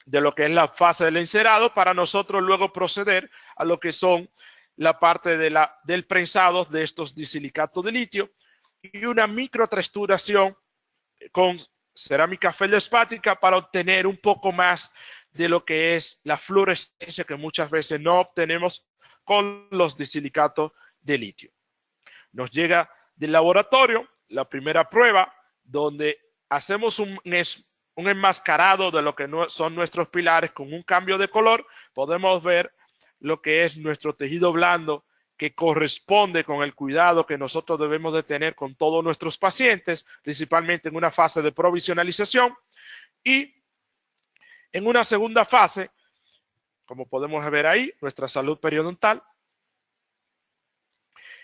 de lo que es la fase del encerado, para nosotros luego proceder a lo que son la parte del prensado de estos disilicatos de litio y una microtexturación con cerámica feldespática para obtener un poco más de lo que es la fluorescencia que muchas veces no obtenemos con los disilicatos de litio. Nos llega del laboratorio la primera prueba donde hacemos un enmascarado de lo que son nuestros pilares con un cambio de color. Podemos ver lo que es nuestro tejido blando que corresponde con el cuidado que nosotros debemos de tener con todos nuestros pacientes, principalmente en una fase de provisionalización. Y en una segunda fase, como podemos ver ahí, nuestra salud periodontal.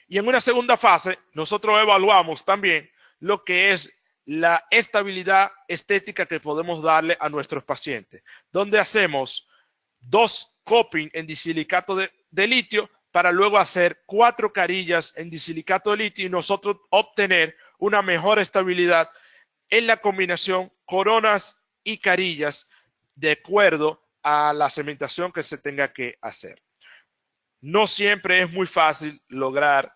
Y en una segunda fase, nosotros evaluamos también lo que es la estabilidad estética que podemos darle a nuestros pacientes, donde hacemos 2 coping en disilicato de litio para luego hacer 4 carillas en disilicato de litio y nosotros obtener una mejor estabilidad en la combinación coronas y carillas de acuerdo a la cementación que se tenga que hacer. No siempre es muy fácil lograr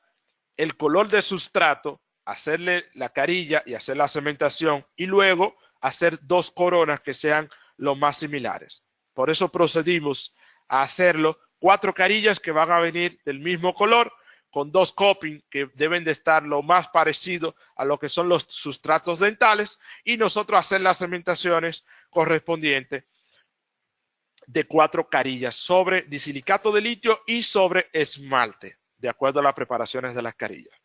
el color de sustrato, hacerle la carilla y hacer la cementación y luego hacer 2 coronas que sean lo más similares. Por eso procedimos a hacerlo 4 carillas que van a venir del mismo color con 2 coping que deben de estar lo más parecido a lo que son los sustratos dentales y nosotros hacer las cementaciones correspondientes de 4 carillas sobre disilicato de litio y sobre esmalte, de acuerdo a las preparaciones de las carillas.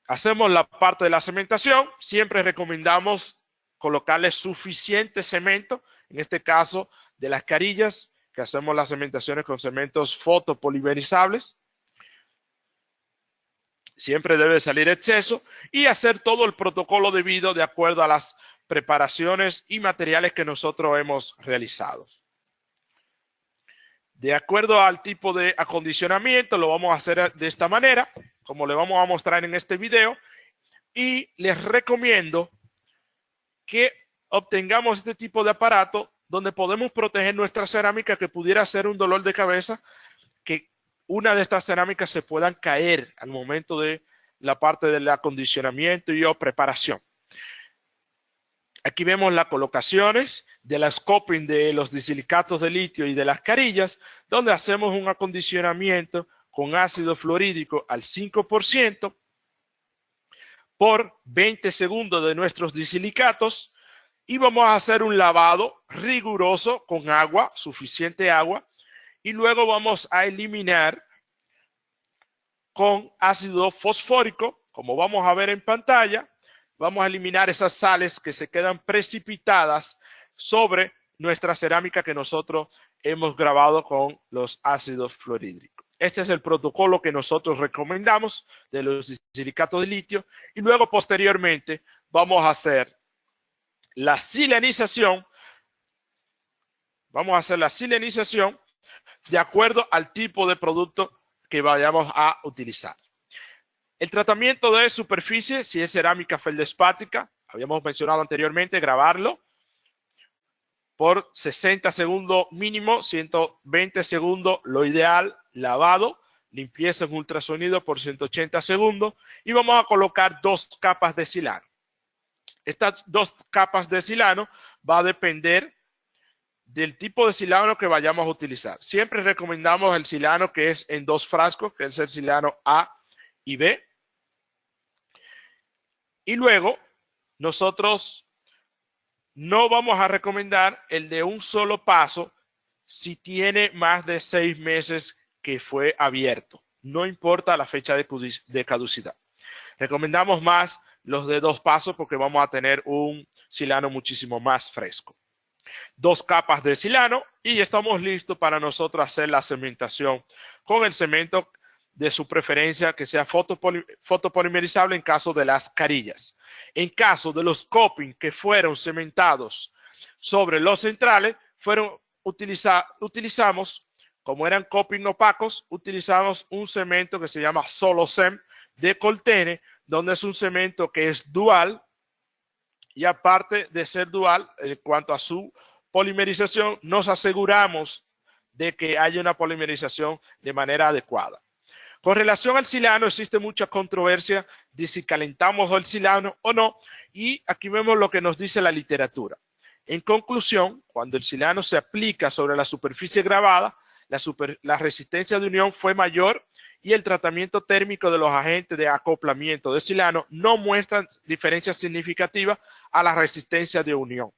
Hacemos la parte de la cementación. Siempre recomendamos colocarle suficiente cemento, en este caso de las carillas, que hacemos las cementaciones con cementos fotopolimerizables. Siempre debe salir exceso y hacer todo el protocolo debido de acuerdo a las preparaciones y materiales que nosotros hemos realizado. De acuerdo al tipo de acondicionamiento, lo vamos a hacer de esta manera, como le vamos a mostrar en este video, y les recomiendo que obtengamos este tipo de aparato donde podemos proteger nuestra cerámica, que pudiera ser un dolor de cabeza, que una de estas cerámicas se puedan caer al momento de la parte del acondicionamiento y o preparación. Aquí vemos las colocaciones de la scoping de los disilicatos de litio y de las carillas, donde hacemos un acondicionamiento con ácido fluorhídrico al 5% por 20 segundos de nuestros disilicatos y vamos a hacer un lavado riguroso con agua, suficiente agua, y luego vamos a eliminar con ácido fosfórico, como vamos a ver en pantalla. Vamos a eliminar esas sales que se quedan precipitadas sobre nuestra cerámica que nosotros hemos grabado con los ácidos fluorhídricos. Este es el protocolo que nosotros recomendamos de los disilicatos de litio y luego posteriormente vamos a hacer la silenización. Vamos a hacer la silenización de acuerdo al tipo de producto que vayamos a utilizar. El tratamiento de superficie, si es cerámica feldespática, habíamos mencionado anteriormente, grabarlo por 60 segundos mínimo, 120 segundos lo ideal, lavado, limpieza en ultrasonido por 180 segundos y vamos a colocar 2 capas de silano. Estas 2 capas de silano va a depender del tipo de silano que vayamos a utilizar. Siempre recomendamos el silano que es en 2 frascos, que es el silano A y B. Y luego nosotros no vamos a recomendar el de un solo paso si tiene más de 6 meses que fue abierto. No importa la fecha de caducidad. Recomendamos más los de 2 pasos porque vamos a tener un silano muchísimo más fresco. 2 capas de silano y estamos listos para nosotros hacer la cementación con el cemento de su preferencia que sea fotopolimerizable en caso de las carillas. En caso de los coping que fueron cementados sobre los centrales, utilizamos, como eran coping opacos, utilizamos un cemento que se llama Solocem de Coltene, donde es un cemento que es dual, y aparte de ser dual, en cuanto a su polimerización, nos aseguramos de que haya una polimerización de manera adecuada. Con relación al silano, existe mucha controversia de si calentamos el silano o no, y aquí vemos lo que nos dice la literatura. En conclusión, cuando el silano se aplica sobre la superficie gravada, la resistencia de unión fue mayor y el tratamiento térmico de los agentes de acoplamiento de silano no muestran diferencias significativas a la resistencia de unión.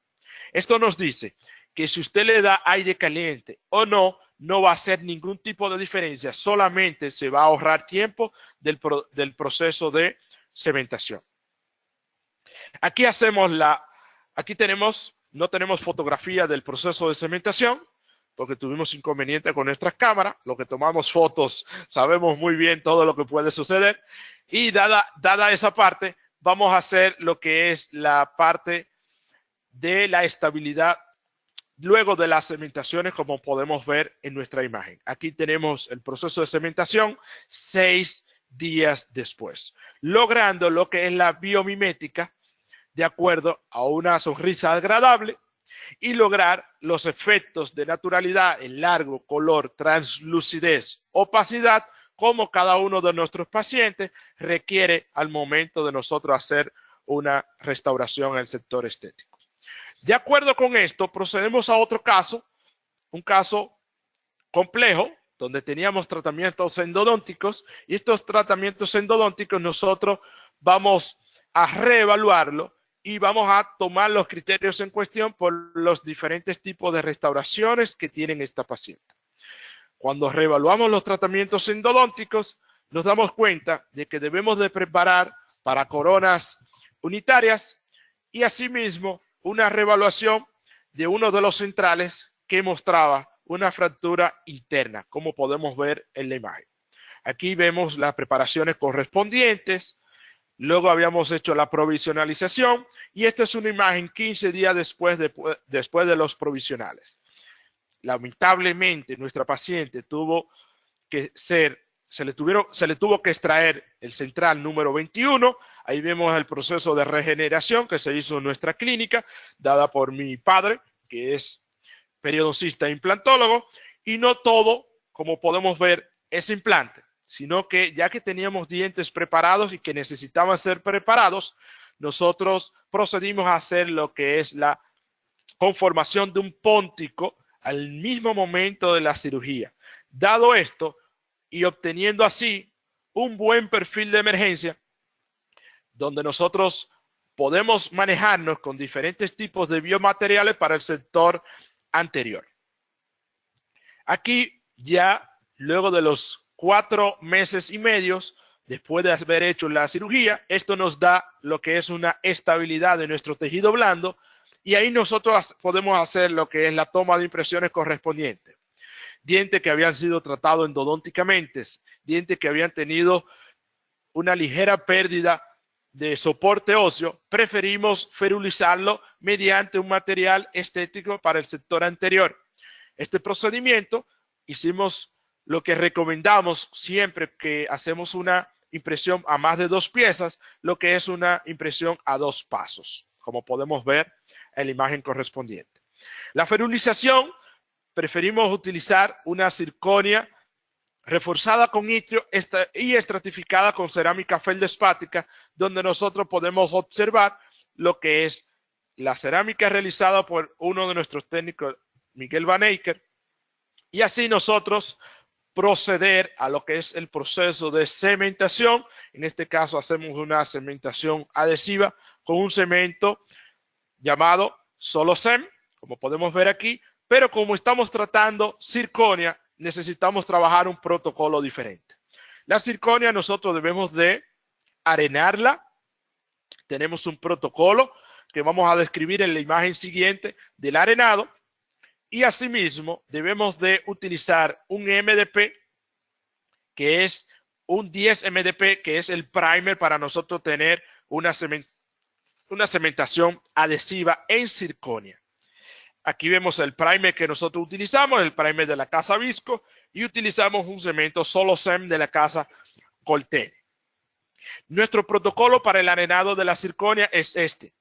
Esto nos dice que si usted le da aire caliente o no, no va a hacer ningún tipo de diferencia, solamente se va a ahorrar tiempo del proceso de cementación. Aquí no tenemos fotografía del proceso de cementación, porque tuvimos inconveniente con nuestras cámaras. Los que tomamos fotos sabemos muy bien todo lo que puede suceder. Y dada esa parte, vamos a hacer lo que es la parte de la estabilidad luego de las cementaciones, como podemos ver en nuestra imagen. Aquí tenemos el proceso de cementación 6 días después, logrando lo que es la biomimética de acuerdo a una sonrisa agradable y lograr los efectos de naturalidad en largo, color, translucidez, opacidad, como cada uno de nuestros pacientes requiere al momento de nosotros hacer una restauración en el sector estético. De acuerdo con esto, procedemos a otro caso, un caso complejo, donde teníamos tratamientos endodónticos, y estos tratamientos endodónticos nosotros vamos a reevaluarlo y vamos a tomar los criterios en cuestión por los diferentes tipos de restauraciones que tienen esta paciente. Cuando reevaluamos los tratamientos endodónticos, nos damos cuenta de que debemos de preparar para coronas unitarias y asimismo una reevaluación de uno de los centrales que mostraba una fractura interna, como podemos ver en la imagen. Aquí vemos las preparaciones correspondientes. Luego habíamos hecho la provisionalización y esta es una imagen 15 días después de los provisionales. Lamentablemente, nuestra paciente se le tuvo que extraer el central número 21. Ahí vemos el proceso de regeneración que se hizo en nuestra clínica, dada por mi padre, que es periodoncista e implantólogo, y no todo, como podemos ver, es implante, sino que ya que teníamos dientes preparados y que necesitaban ser preparados, nosotros procedimos a hacer lo que es la conformación de un póntico al mismo momento de la cirugía. Dado esto, y obteniendo así un buen perfil de emergencia, donde nosotros podemos manejarnos con diferentes tipos de biomateriales para el sector anterior. Aquí ya, luego de los 4 meses y medio, después de haber hecho la cirugía, esto nos da lo que es una estabilidad de nuestro tejido blando y ahí nosotros podemos hacer lo que es la toma de impresiones correspondientes. Dientes que habían sido tratados endodónticamente, dientes que habían tenido una ligera pérdida de soporte óseo, preferimos ferulizarlo mediante un material estético para el sector anterior. Este procedimiento hicimos lo que recomendamos siempre que hacemos una impresión a más de 2 piezas, lo que es una impresión a 2 pasos, como podemos ver en la imagen correspondiente. La ferulización, preferimos utilizar una circonia reforzada con itrio y estratificada con cerámica feldespática, donde nosotros podemos observar lo que es la cerámica realizada por uno de nuestros técnicos, Miguel Van Eycker, y así nosotros proceder a lo que es el proceso de cementación. En este caso hacemos una cementación adhesiva con un cemento llamado Solocem, como podemos ver aquí, pero como estamos tratando circonia, necesitamos trabajar un protocolo diferente. La circonia nosotros debemos de arenarla. Tenemos un protocolo que vamos a describir en la imagen siguiente del arenado. Y asimismo debemos de utilizar un MDP, que es un 10 MDP, que es el primer para nosotros tener una cementación adhesiva en circonia. Aquí vemos el primer que nosotros utilizamos, el primer de la casa Visco, y utilizamos un cemento Solocem de la casa Coltene. Nuestro protocolo para el arenado de la circonia es este.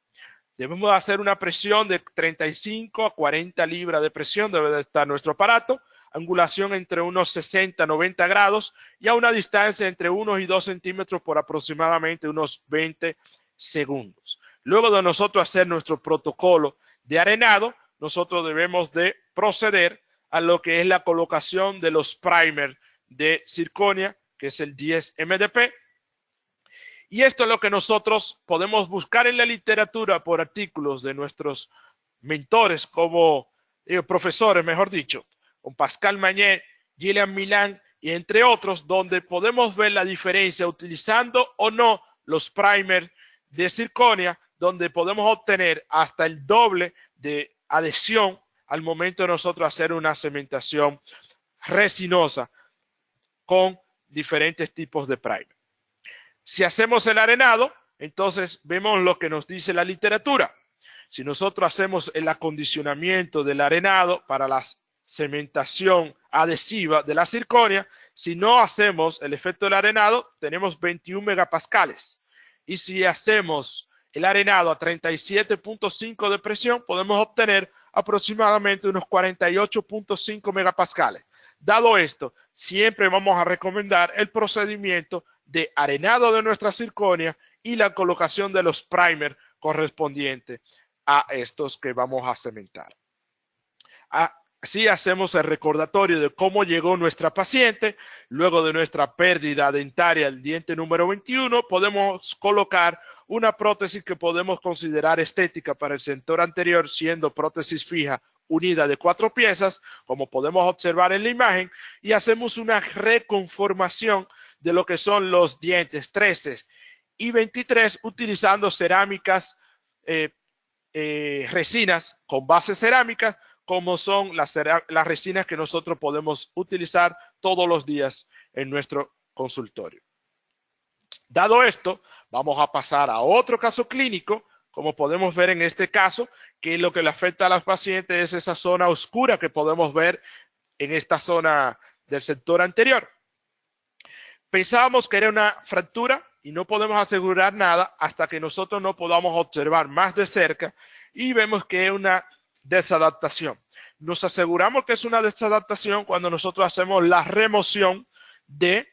Debemos hacer una presión de 35 a 40 libras de presión, debe de estar nuestro aparato, angulación entre unos 60 a 90 grados y a una distancia entre 1 y 2 centímetros por aproximadamente unos 20 segundos. Luego de nosotros hacer nuestro protocolo de arenado, nosotros debemos de proceder a lo que es la colocación de los primers de circonia, que es el 10 MDP. Y esto es lo que nosotros podemos buscar en la literatura por artículos de nuestros mentores como profesores, mejor dicho, con Pascal Mañé, Gillian Milán y entre otros, donde podemos ver la diferencia utilizando o no los primers de circonia, donde podemos obtener hasta el doble de adhesión al momento de nosotros hacer una cementación resinosa con diferentes tipos de primer. Si hacemos el arenado, entonces vemos lo que nos dice la literatura. Si nosotros hacemos el acondicionamiento del arenado para la cementación adhesiva de la circonia, si no hacemos el efecto del arenado, tenemos 21 megapascales. Y si hacemos el arenado a 37.5 de presión, podemos obtener aproximadamente unos 48.5 megapascales. Dado esto, siempre vamos a recomendar el procedimiento de arenado de nuestra circonia y la colocación de los primers correspondientes a estos que vamos a cementar. Así hacemos el recordatorio de cómo llegó nuestra paciente. Luego de nuestra pérdida dentaria del diente número 21, podemos colocar una prótesis que podemos considerar estética para el sector anterior, siendo prótesis fija unida de 4 piezas, como podemos observar en la imagen, y hacemos una reconformación de lo que son los dientes 13 y 23 utilizando cerámicas, resinas con base cerámica, como son las resinas que nosotros podemos utilizar todos los días en nuestro consultorio. Dado esto, vamos a pasar a otro caso clínico, como podemos ver en este caso, que lo que le afecta a los pacientes es esa zona oscura que podemos ver en esta zona del sector anterior. Pensábamos que era una fractura y no podemos asegurar nada hasta que nosotros no podamos observar más de cerca y vemos que es una desadaptación. Nos aseguramos que es una desadaptación cuando nosotros hacemos la remoción de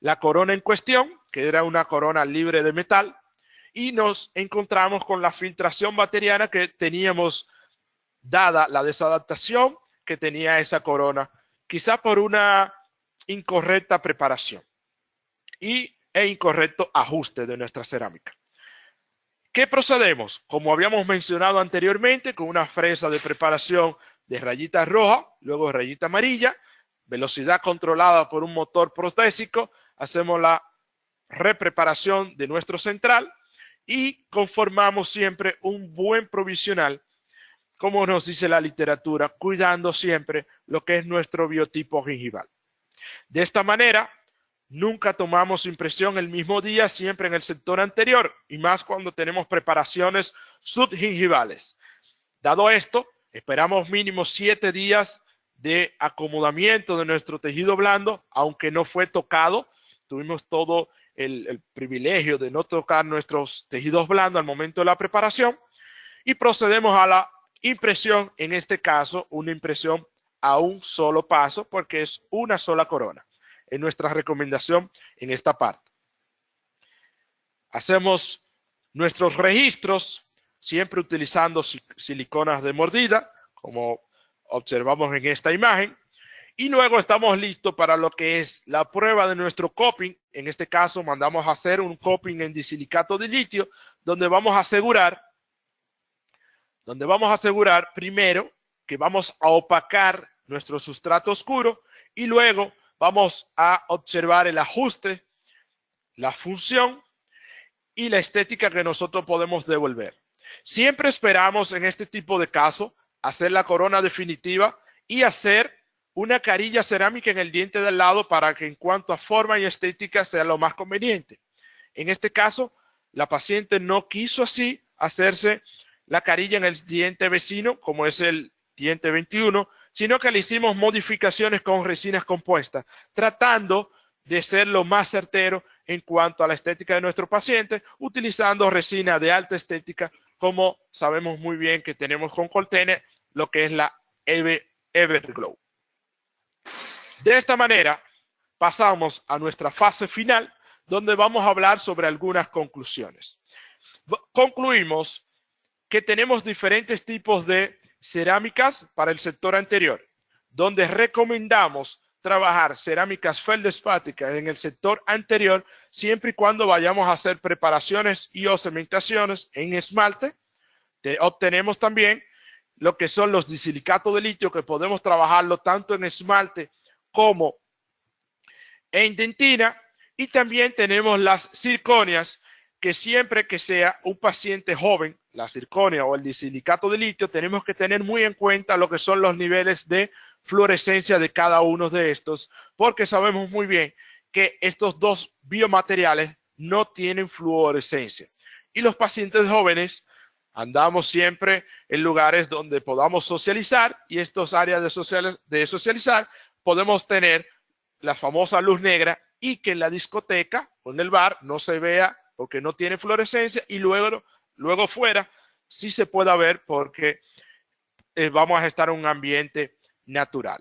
la corona en cuestión, que era una corona libre de metal, y nos encontramos con la filtración bacteriana que teníamos dada la desadaptación que tenía esa corona, quizá por una incorrecta preparación e incorrecto ajuste de nuestra cerámica. ¿Qué procedemos? Como habíamos mencionado anteriormente, con una fresa de preparación de rayita roja, luego rayita amarilla, velocidad controlada por un motor protésico, hacemos la repreparación de nuestro central y conformamos siempre un buen provisional, como nos dice la literatura, cuidando siempre lo que es nuestro biotipo gingival. De esta manera, nunca tomamos impresión el mismo día, siempre en el sector anterior, y más cuando tenemos preparaciones subgingivales. Dado esto, esperamos mínimo 7 días de acomodamiento de nuestro tejido blando, aunque no fue tocado. Tuvimos todo el privilegio de no tocar nuestros tejidos blandos al momento de la preparación y procedemos a la impresión, en este caso una impresión a un solo paso porque es una sola corona. Es nuestra recomendación en esta parte. Hacemos nuestros registros siempre utilizando siliconas de mordida, como observamos en esta imagen. Y luego estamos listos para lo que es la prueba de nuestro cupping. En este caso mandamos a hacer un cupping en disilicato de litio, donde vamos a asegurar primero que vamos a opacar nuestro sustrato oscuro y luego vamos a observar el ajuste, la función y la estética que nosotros podemos devolver. Siempre esperamos en este tipo de caso hacer la corona definitiva y hacer una carilla cerámica en el diente del lado para que en cuanto a forma y estética sea lo más conveniente. En este caso, la paciente no quiso así hacerse la carilla en el diente vecino, como es el diente 21, sino que le hicimos modificaciones con resinas compuestas, tratando de ser lo más certero en cuanto a la estética de nuestro paciente, utilizando resina de alta estética, como sabemos muy bien que tenemos con Coltene, lo que es la Everglow. De esta manera, pasamos a nuestra fase final, donde vamos a hablar sobre algunas conclusiones. Concluimos que tenemos diferentes tipos de cerámicas para el sector anterior, donde recomendamos trabajar cerámicas feldespáticas en el sector anterior siempre y cuando vayamos a hacer preparaciones y o cementaciones en esmalte. Obtenemos también lo que son los disilicatos de litio, que podemos trabajarlo tanto en esmalte como en dentina, y también tenemos las zirconias, que siempre que sea un paciente joven, la zirconia o el disilicato de litio, tenemos que tener muy en cuenta lo que son los niveles de fluorescencia de cada uno de estos, porque sabemos muy bien que estos dos biomateriales no tienen fluorescencia. Y los pacientes jóvenes andamos siempre en lugares donde podamos socializar, y estos áreas de socializar podemos tener la famosa luz negra, y que en la discoteca o en el bar no se vea porque no tiene fluorescencia, y luego fuera sí se pueda ver porque vamos a estar en un ambiente natural.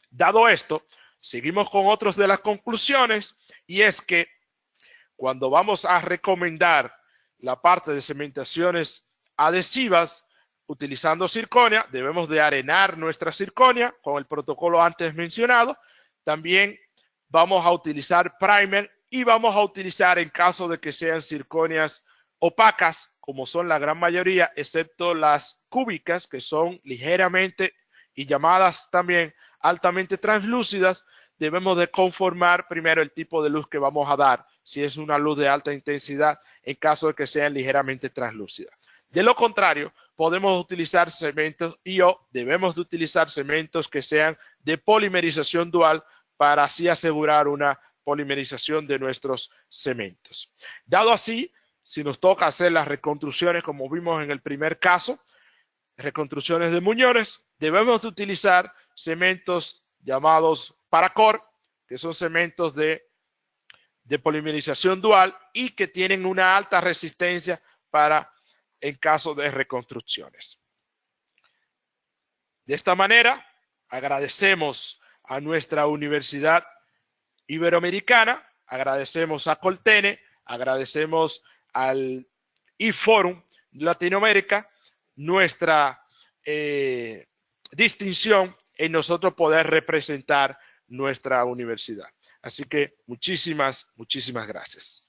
Dado esto, seguimos con otras de las conclusiones, y es que cuando vamos a recomendar la parte de cementaciones adhesivas utilizando zirconia, debemos de arenar nuestra zirconia con el protocolo antes mencionado. También vamos a utilizar primer, y vamos a utilizar, en caso de que sean zirconias opacas, como son la gran mayoría, excepto las cúbicas, que son ligeramente y llamadas también altamente translúcidas, debemos de conformar primero el tipo de luz que vamos a dar, si es una luz de alta intensidad, en caso de que sean ligeramente translúcidas. De lo contrario, podemos utilizar cementos debemos de utilizar cementos que sean de polimerización dual, para así asegurar una polimerización de nuestros cementos. Dado así, si nos toca hacer las reconstrucciones, como vimos en el primer caso, reconstrucciones de muñones, debemos de utilizar cementos llamados Paracord, que son cementos de polimerización dual y que tienen una alta resistencia en caso de reconstrucciones. De esta manera, agradecemos a nuestra Universidad Iberoamericana, agradecemos a Coltene, agradecemos al IForum Latinoamérica, nuestra distinción en nosotros poder representar nuestra universidad. Así que muchísimas gracias.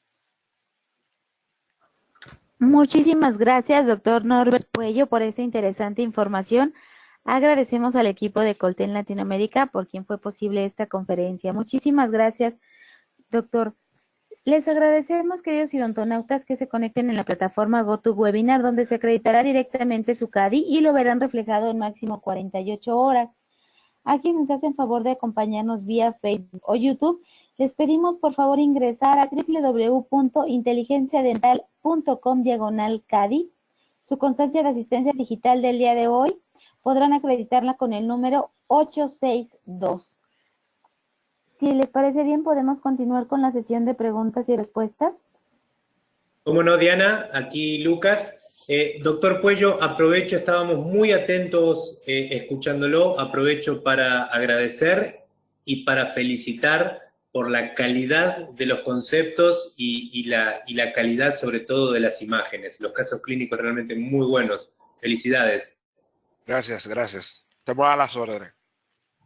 Muchísimas gracias, doctor Norbert Puello, por esta interesante información. Agradecemos al equipo de Colten Latinoamérica por quien fue posible esta conferencia. Muchísimas gracias, doctor. Les agradecemos, queridos idontonautas, que se conecten en la plataforma GoToWebinar, donde se acreditará directamente su CADI y lo verán reflejado en máximo 48 horas. A quienes nos hacen favor de acompañarnos vía Facebook o YouTube, les pedimos por favor ingresar a www.inteligenciadental.com/CADI. Su constancia de asistencia digital del día de hoy podrán acreditarla con el número 862. Si les parece bien, podemos continuar con la sesión de preguntas y respuestas. ¿Cómo no, Diana? Aquí Lucas. Doctor Puello, aprovecho, estábamos muy atentos escuchándolo, aprovecho para agradecer y para felicitar por la calidad de los conceptos y la calidad sobre todo de las imágenes. Los casos clínicos realmente muy buenos. Felicidades. Gracias. Estamos a las órdenes.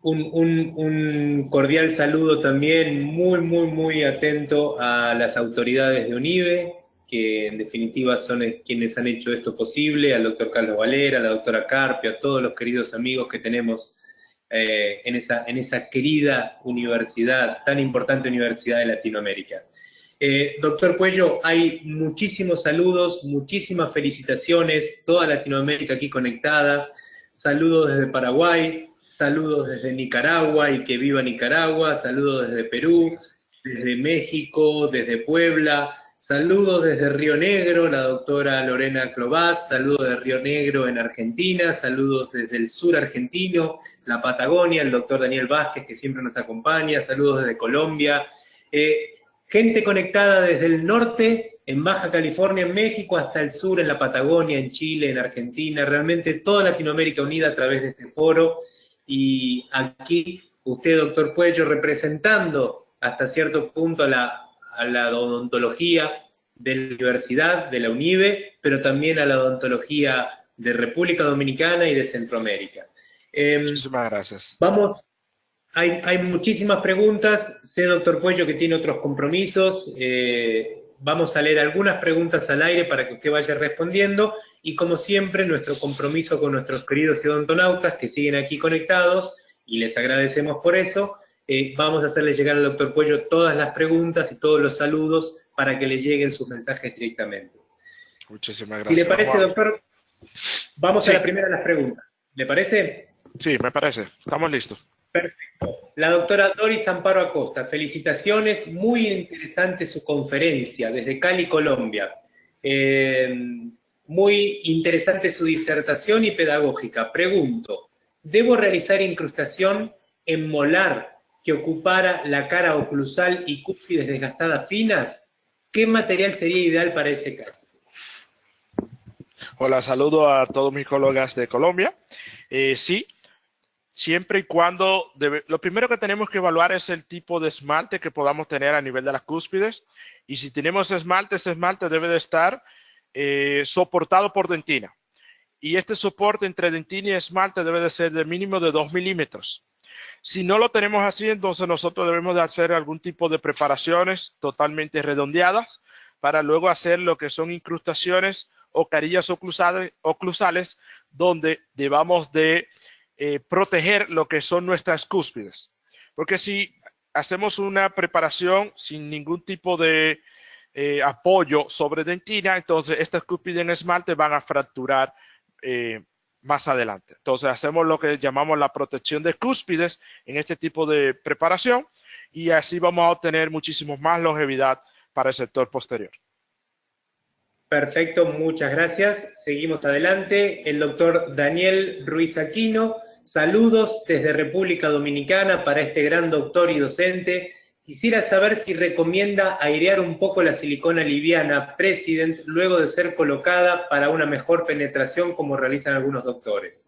Un cordial saludo también, muy atento a las autoridades de UNIBE, que en definitiva son quienes han hecho esto posible, al doctor Carlos Valera, a la doctora Carpio, a todos los queridos amigos que tenemos en esa querida universidad, tan importante universidad de Latinoamérica. Doctor Puello, hay muchísimos saludos, muchísimas felicitaciones, toda Latinoamérica aquí conectada, saludos desde Paraguay, saludos desde Nicaragua y que viva Nicaragua, saludos desde Perú, desde México, desde Puebla, Saludos desde Río Negro, la doctora Lorena Clovás, saludos de Río Negro en Argentina, saludos desde el sur argentino, la Patagonia, el doctor Daniel Vázquez, que siempre nos acompaña, saludos desde Colombia. Gente conectada desde el norte, en Baja California, en México, hasta el sur, en la Patagonia, en Chile, en Argentina, realmente toda Latinoamérica unida a través de este foro. Y aquí, usted, doctor Puello, representando hasta cierto punto a la odontología de la universidad, de la UNIBE, pero también a la odontología de República Dominicana y de Centroamérica. Muchísimas gracias. Vamos, hay muchísimas preguntas. Sé, doctor Puello, que tiene otros compromisos. Vamos a leer algunas preguntas al aire para que usted vaya respondiendo. Y como siempre, nuestro compromiso con nuestros queridos odontonautas que siguen aquí conectados, y les agradecemos por eso, vamos a hacerle llegar al doctor Puello todas las preguntas y todos los saludos para que le lleguen sus mensajes directamente. Muchísimas gracias. Si le parece, doctor, vamos sí. a la primera de las preguntas. ¿Le parece? Sí, me parece. Estamos listos. Perfecto. La doctora Doris Amparo Acosta, felicitaciones, muy interesante su conferencia desde Cali, Colombia. Muy interesante su disertación y pedagógica. Pregunto, ¿debo realizar incrustación en molar que ocupara la cara oclusal y cúspides desgastadas finas? ¿Qué material sería ideal para ese caso? Hola, saludo a todos mis colegas de Colombia. Sí, siempre y cuando, lo primero que tenemos que evaluar es el tipo de esmalte que podamos tener a nivel de las cúspides. Y si tenemos esmalte, ese esmalte debe de estar soportado por dentina. Y este soporte entre dentina y esmalte debe de ser de mínimo de 2 milímetros. Si no lo tenemos así, entonces nosotros debemos de hacer algún tipo de preparaciones totalmente redondeadas para luego hacer lo que son incrustaciones o carillas oclusales donde debamos de proteger lo que son nuestras cúspides. Porque si hacemos una preparación sin ningún tipo de apoyo sobre dentina, entonces estas cúspides en esmalte van a fracturar más adelante. Entonces hacemos lo que llamamos la protección de cúspides en este tipo de preparación y así vamos a obtener muchísimo más longevidad para el sector posterior. Perfecto, muchas gracias. Seguimos adelante. El doctor Daniel Ruiz Aquino, saludos desde República Dominicana para este gran doctor y docente. Quisiera saber si recomienda airear un poco la silicona liviana President luego de ser colocada para una mejor penetración como realizan algunos doctores.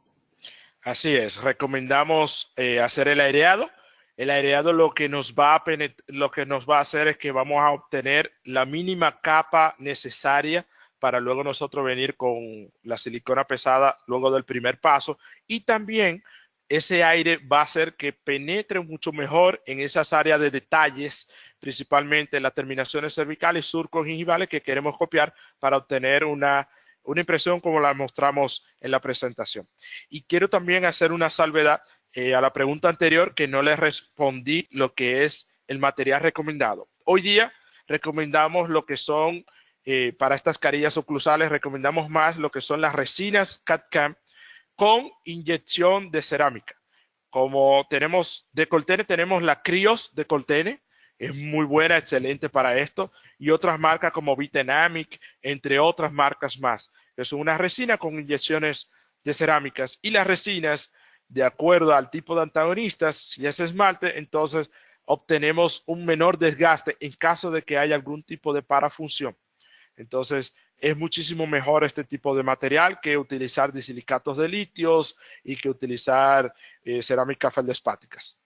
Así es, recomendamos hacer el aireado. El aireado lo que nos va a hacer es que vamos a obtener la mínima capa necesaria para luego nosotros venir con la silicona pesada luego del primer paso, y también ese aire va a hacer que penetre mucho mejor en esas áreas de detalles, principalmente en las terminaciones cervicales y surcos gingivales que queremos copiar para obtener una impresión como la mostramos en la presentación. Y quiero también hacer una salvedad a la pregunta anterior, que no le respondí lo que es el material recomendado. Hoy día recomendamos lo que son, para estas carillas oclusales, recomendamos más lo que son las resinas CAD-CAM con inyección de cerámica. Como tenemos de Coltene, tenemos la Crios de Coltene, es muy buena, excelente para esto, y otras marcas como Vitenamic, entre otras marcas más. Es una resina con inyecciones de cerámicas, y las resinas, de acuerdo al tipo de antagonistas, si es esmalte, entonces obtenemos un menor desgaste en caso de que haya algún tipo de parafunción. Entonces, es muchísimo mejor este tipo de material que utilizar disilicatos de litios y que utilizar cerámicas feldespáticas.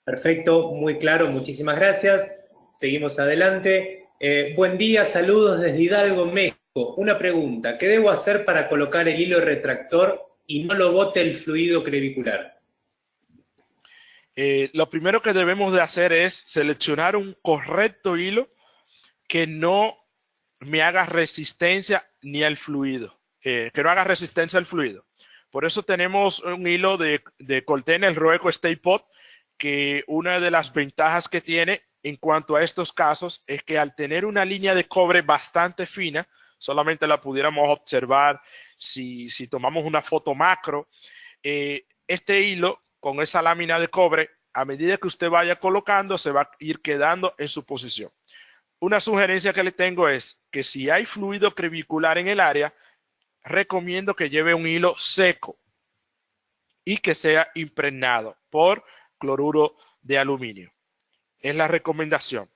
Perfecto, muy claro, muchísimas gracias. Seguimos adelante. Buen día, saludos desde Hidalgo, México. Una pregunta, ¿qué debo hacer para colocar el hilo retractor y no lo bote el fluido clavicular? Lo primero que debemos de hacer es seleccionar un correcto hilo que no me haga resistencia ni al fluido, que no haga resistencia al fluido. Por eso tenemos un hilo de Coltene, el Roeco Stay Pot, que una de las ventajas que tiene en cuanto a estos casos es que al tener una línea de cobre bastante fina, solamente la pudiéramos observar si tomamos una foto macro, este hilo con esa lámina de cobre, a medida que usted vaya colocando, se va a ir quedando en su posición. una sugerencia que le tengo es que si hay fluido crevicular en el área, recomiendo que lleve un hilo seco y que sea impregnado por cloruro de aluminio. Es la recomendación.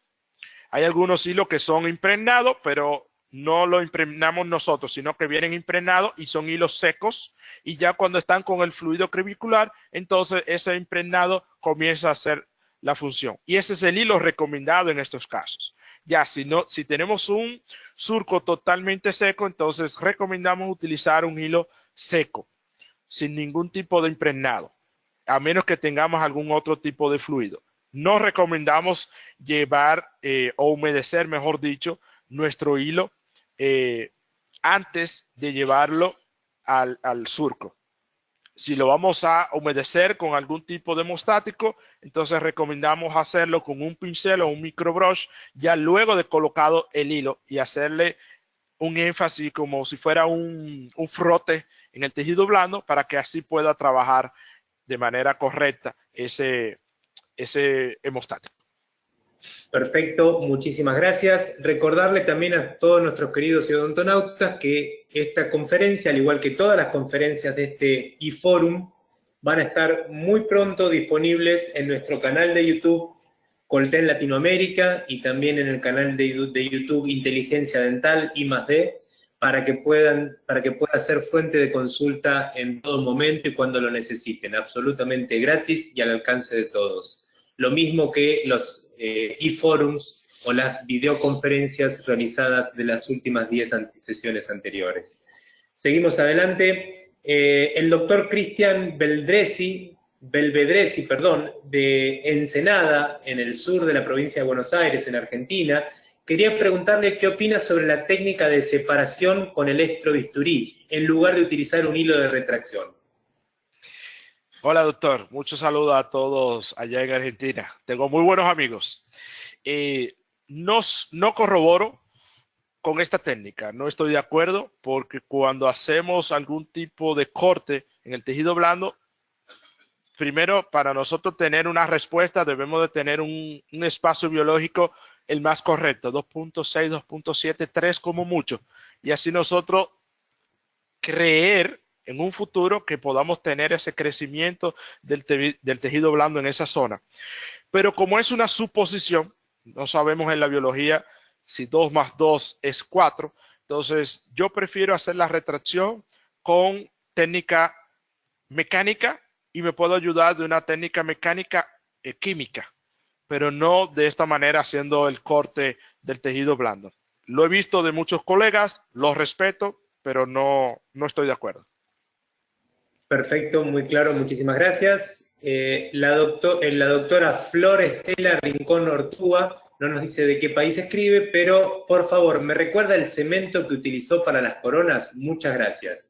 Hay algunos hilos que son impregnados, pero no lo impregnamos nosotros, sino que vienen impregnados y son hilos secos, y ya cuando están con el fluido crevicular, entonces ese impregnado comienza a hacer la función. Y ese es el hilo recomendado en estos casos. Ya, si tenemos un surco totalmente seco, entonces recomendamos utilizar un hilo seco, sin ningún tipo de impregnado, a menos que tengamos algún otro tipo de fluido. No recomendamos llevar o humedecer, mejor dicho, nuestro hilo antes de llevarlo al surco. Si lo vamos a humedecer con algún tipo de hemostático, entonces recomendamos hacerlo con un pincel o un microbrush ya luego de colocado el hilo y hacerle un énfasis como si fuera un frote en el tejido blando para que así pueda trabajar de manera correcta ese hemostático. Perfecto, muchísimas gracias. Recordarle también a todos nuestros queridos odontonautas que esta conferencia, al igual que todas las conferencias de este eForum, van a estar muy pronto disponibles en nuestro canal de YouTube Colten Latinoamérica y también en el canal de YouTube Inteligencia Dental I+D, para que pueda ser fuente de consulta en todo momento y cuando lo necesiten, absolutamente gratis y al alcance de todos. Lo mismo que los e-forums o las videoconferencias realizadas de las últimas 10 sesiones anteriores. Seguimos adelante. El doctor Cristian Belvedresi, de Ensenada, en el sur de la provincia de Buenos Aires, en Argentina, quería preguntarle qué opina sobre la técnica de separación con el electrobisturí, en lugar de utilizar un hilo de retracción. Hola, doctor. Muchos saludos a todos allá en Argentina. Tengo muy buenos amigos. No corroboro con esta técnica. No estoy de acuerdo porque cuando hacemos algún tipo de corte en el tejido blando, primero, para nosotros tener una respuesta, debemos de tener un espacio biológico el más correcto, 2.6, 2.7, 3 como mucho. Y así nosotros creer en un futuro que podamos tener ese crecimiento del tejido blando en esa zona. Pero como es una suposición, no sabemos en la biología si 2 más 2 es 4, entonces yo prefiero hacer la retracción con técnica mecánica y me puedo ayudar de una técnica mecánica química, pero no de esta manera haciendo el corte del tejido blando. Lo he visto de muchos colegas, los respeto, pero no estoy de acuerdo. Perfecto, muy claro, muchísimas gracias. La doctora Flor Estela Rincón Ortúa no nos dice de qué país escribe, pero por favor, ¿me recuerda el cemento que utilizó para las coronas? Muchas gracias.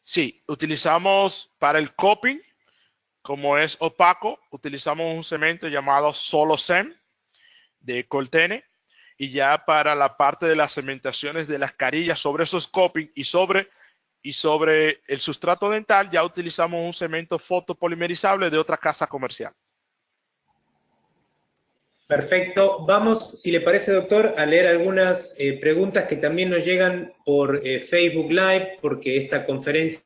Sí, utilizamos para el coping, como es opaco, utilizamos un cemento llamado Solocem de Coltene, y ya para la parte de las cementaciones de las carillas sobre esos coping y sobre el sustrato dental ya utilizamos un cemento fotopolimerizable de otra casa comercial. Perfecto. Vamos, si le parece, doctor, a leer algunas preguntas que también nos llegan por Facebook Live, porque esta conferencia,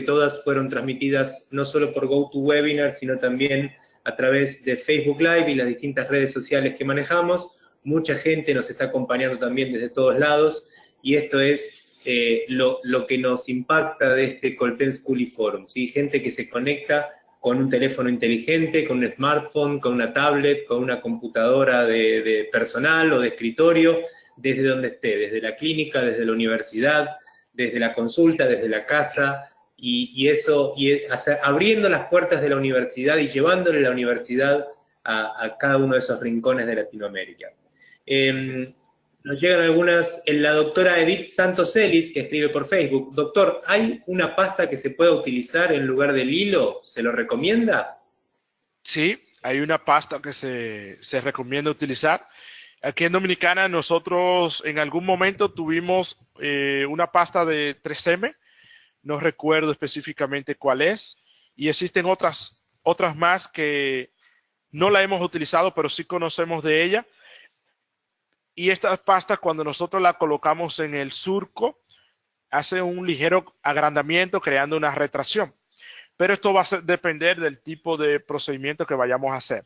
todas fueron transmitidas no solo por GoToWebinar, sino también a través de Facebook Live y las distintas redes sociales que manejamos. Mucha gente nos está acompañando también desde todos lados, y esto es lo que nos impacta de este Colten School eForum, ¿sí? Gente que se conecta con un teléfono inteligente, con un smartphone, con una tablet, con una computadora de personal o de escritorio, desde donde esté, desde la clínica, desde la universidad, desde la consulta, desde la casa, abriendo las puertas de la universidad y llevándole la universidad a cada uno de esos rincones de Latinoamérica. Nos llegan algunas, la doctora Edith Santos Ellis, que escribe por Facebook: doctor, ¿hay una pasta que se pueda utilizar en lugar del hilo? ¿Se lo recomienda? Sí, hay una pasta que se recomienda utilizar. Aquí en Dominicana nosotros en algún momento tuvimos una pasta de 3M, no recuerdo específicamente cuál es, y existen otras más que no la hemos utilizado, pero sí conocemos de ella. y estas pastas cuando nosotros las colocamos en el surco, hace un ligero agrandamiento creando una retracción. Pero esto va a depender del tipo de procedimiento que vayamos a hacer.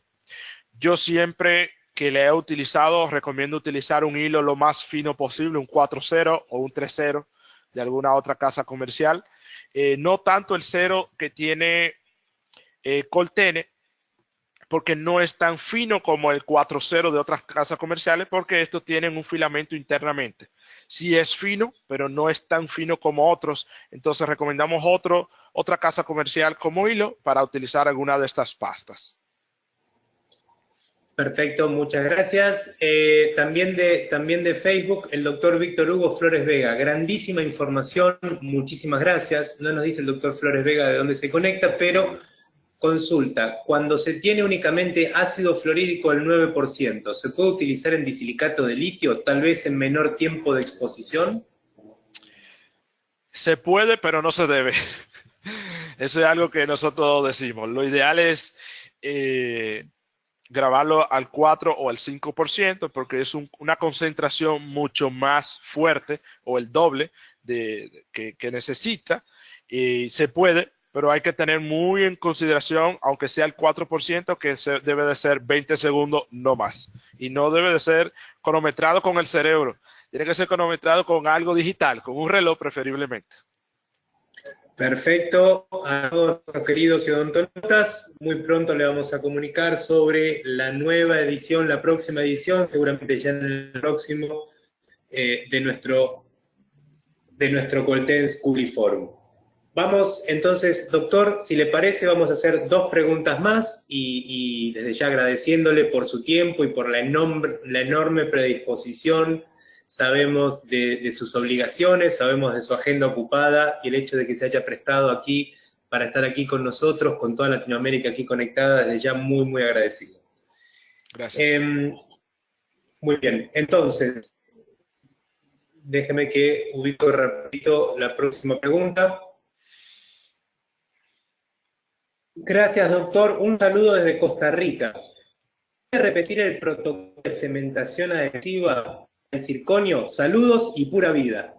Yo siempre que le he utilizado, recomiendo utilizar un hilo lo más fino posible, un 4-0 o un 3-0 de alguna otra casa comercial. No tanto el 0 que tiene Coltene, porque no es tan fino como el 4-0 de otras casas comerciales, porque estos tienen un filamento internamente. Sí es fino, pero no es tan fino como otros. Entonces recomendamos otra casa comercial como hilo para utilizar alguna de estas pastas. Perfecto, muchas gracias. También de Facebook, el doctor Víctor Hugo Flores Vega. Grandísima información, muchísimas gracias. No nos dice el doctor Flores Vega de dónde se conecta, pero consulta. Cuando se tiene únicamente ácido fluorídrico al 9%, ¿se puede utilizar en disilicato de litio, tal vez en menor tiempo de exposición? Se puede, pero no se debe. Eso es algo que nosotros decimos. Lo ideal es grabarlo al 4 o al 5%, porque es una concentración mucho más fuerte o el doble que necesita. Y se puede, pero hay que tener muy en consideración, aunque sea el 4%, que debe de ser 20 segundos no más. Y no debe de ser cronometrado con el cerebro. Tiene que ser cronometrado con algo digital, con un reloj preferiblemente. Perfecto. A todos los queridos y odontonautas, muy pronto le vamos a comunicar sobre la nueva edición, la próxima edición, seguramente ya en el próximo, de nuestro Colten Schooliforum. Vamos entonces, doctor, si le parece, vamos a hacer 2 preguntas más y desde ya agradeciéndole por su tiempo y por la enorme predisposición. Sabemos de sus obligaciones, sabemos de su agenda ocupada y el hecho de que se haya prestado aquí para estar aquí con nosotros, con toda Latinoamérica aquí conectada, desde ya muy, muy agradecido. Gracias. Muy bien, entonces, déjeme que ubico rapidito la próxima pregunta. Gracias, doctor. Un saludo desde Costa Rica. ¿Puede repetir el protocolo de cementación adhesiva en circonio? Saludos y pura vida.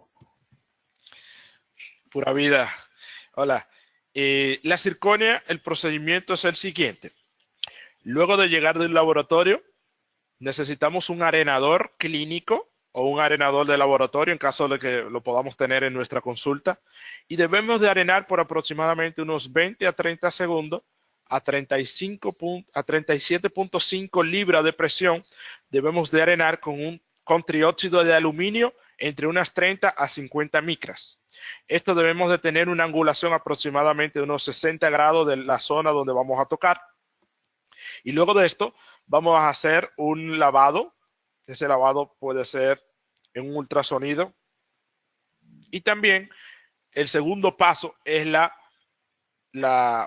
Pura vida. Hola. La circonia, el procedimiento es el siguiente. Luego de llegar del laboratorio, necesitamos un arenador clínico o un arenador de laboratorio en caso de que lo podamos tener en nuestra consulta, y debemos de arenar por aproximadamente unos 20 a 30 segundos a 37.5 libras de presión. Debemos de arenar con trióxido de aluminio entre unas 30 a 50 micras. Esto debemos de tener una angulación aproximadamente de unos 60 grados de la zona donde vamos a tocar. Y luego de esto vamos a hacer un lavado. Ese lavado puede ser en un ultrasonido. Y también el segundo paso es la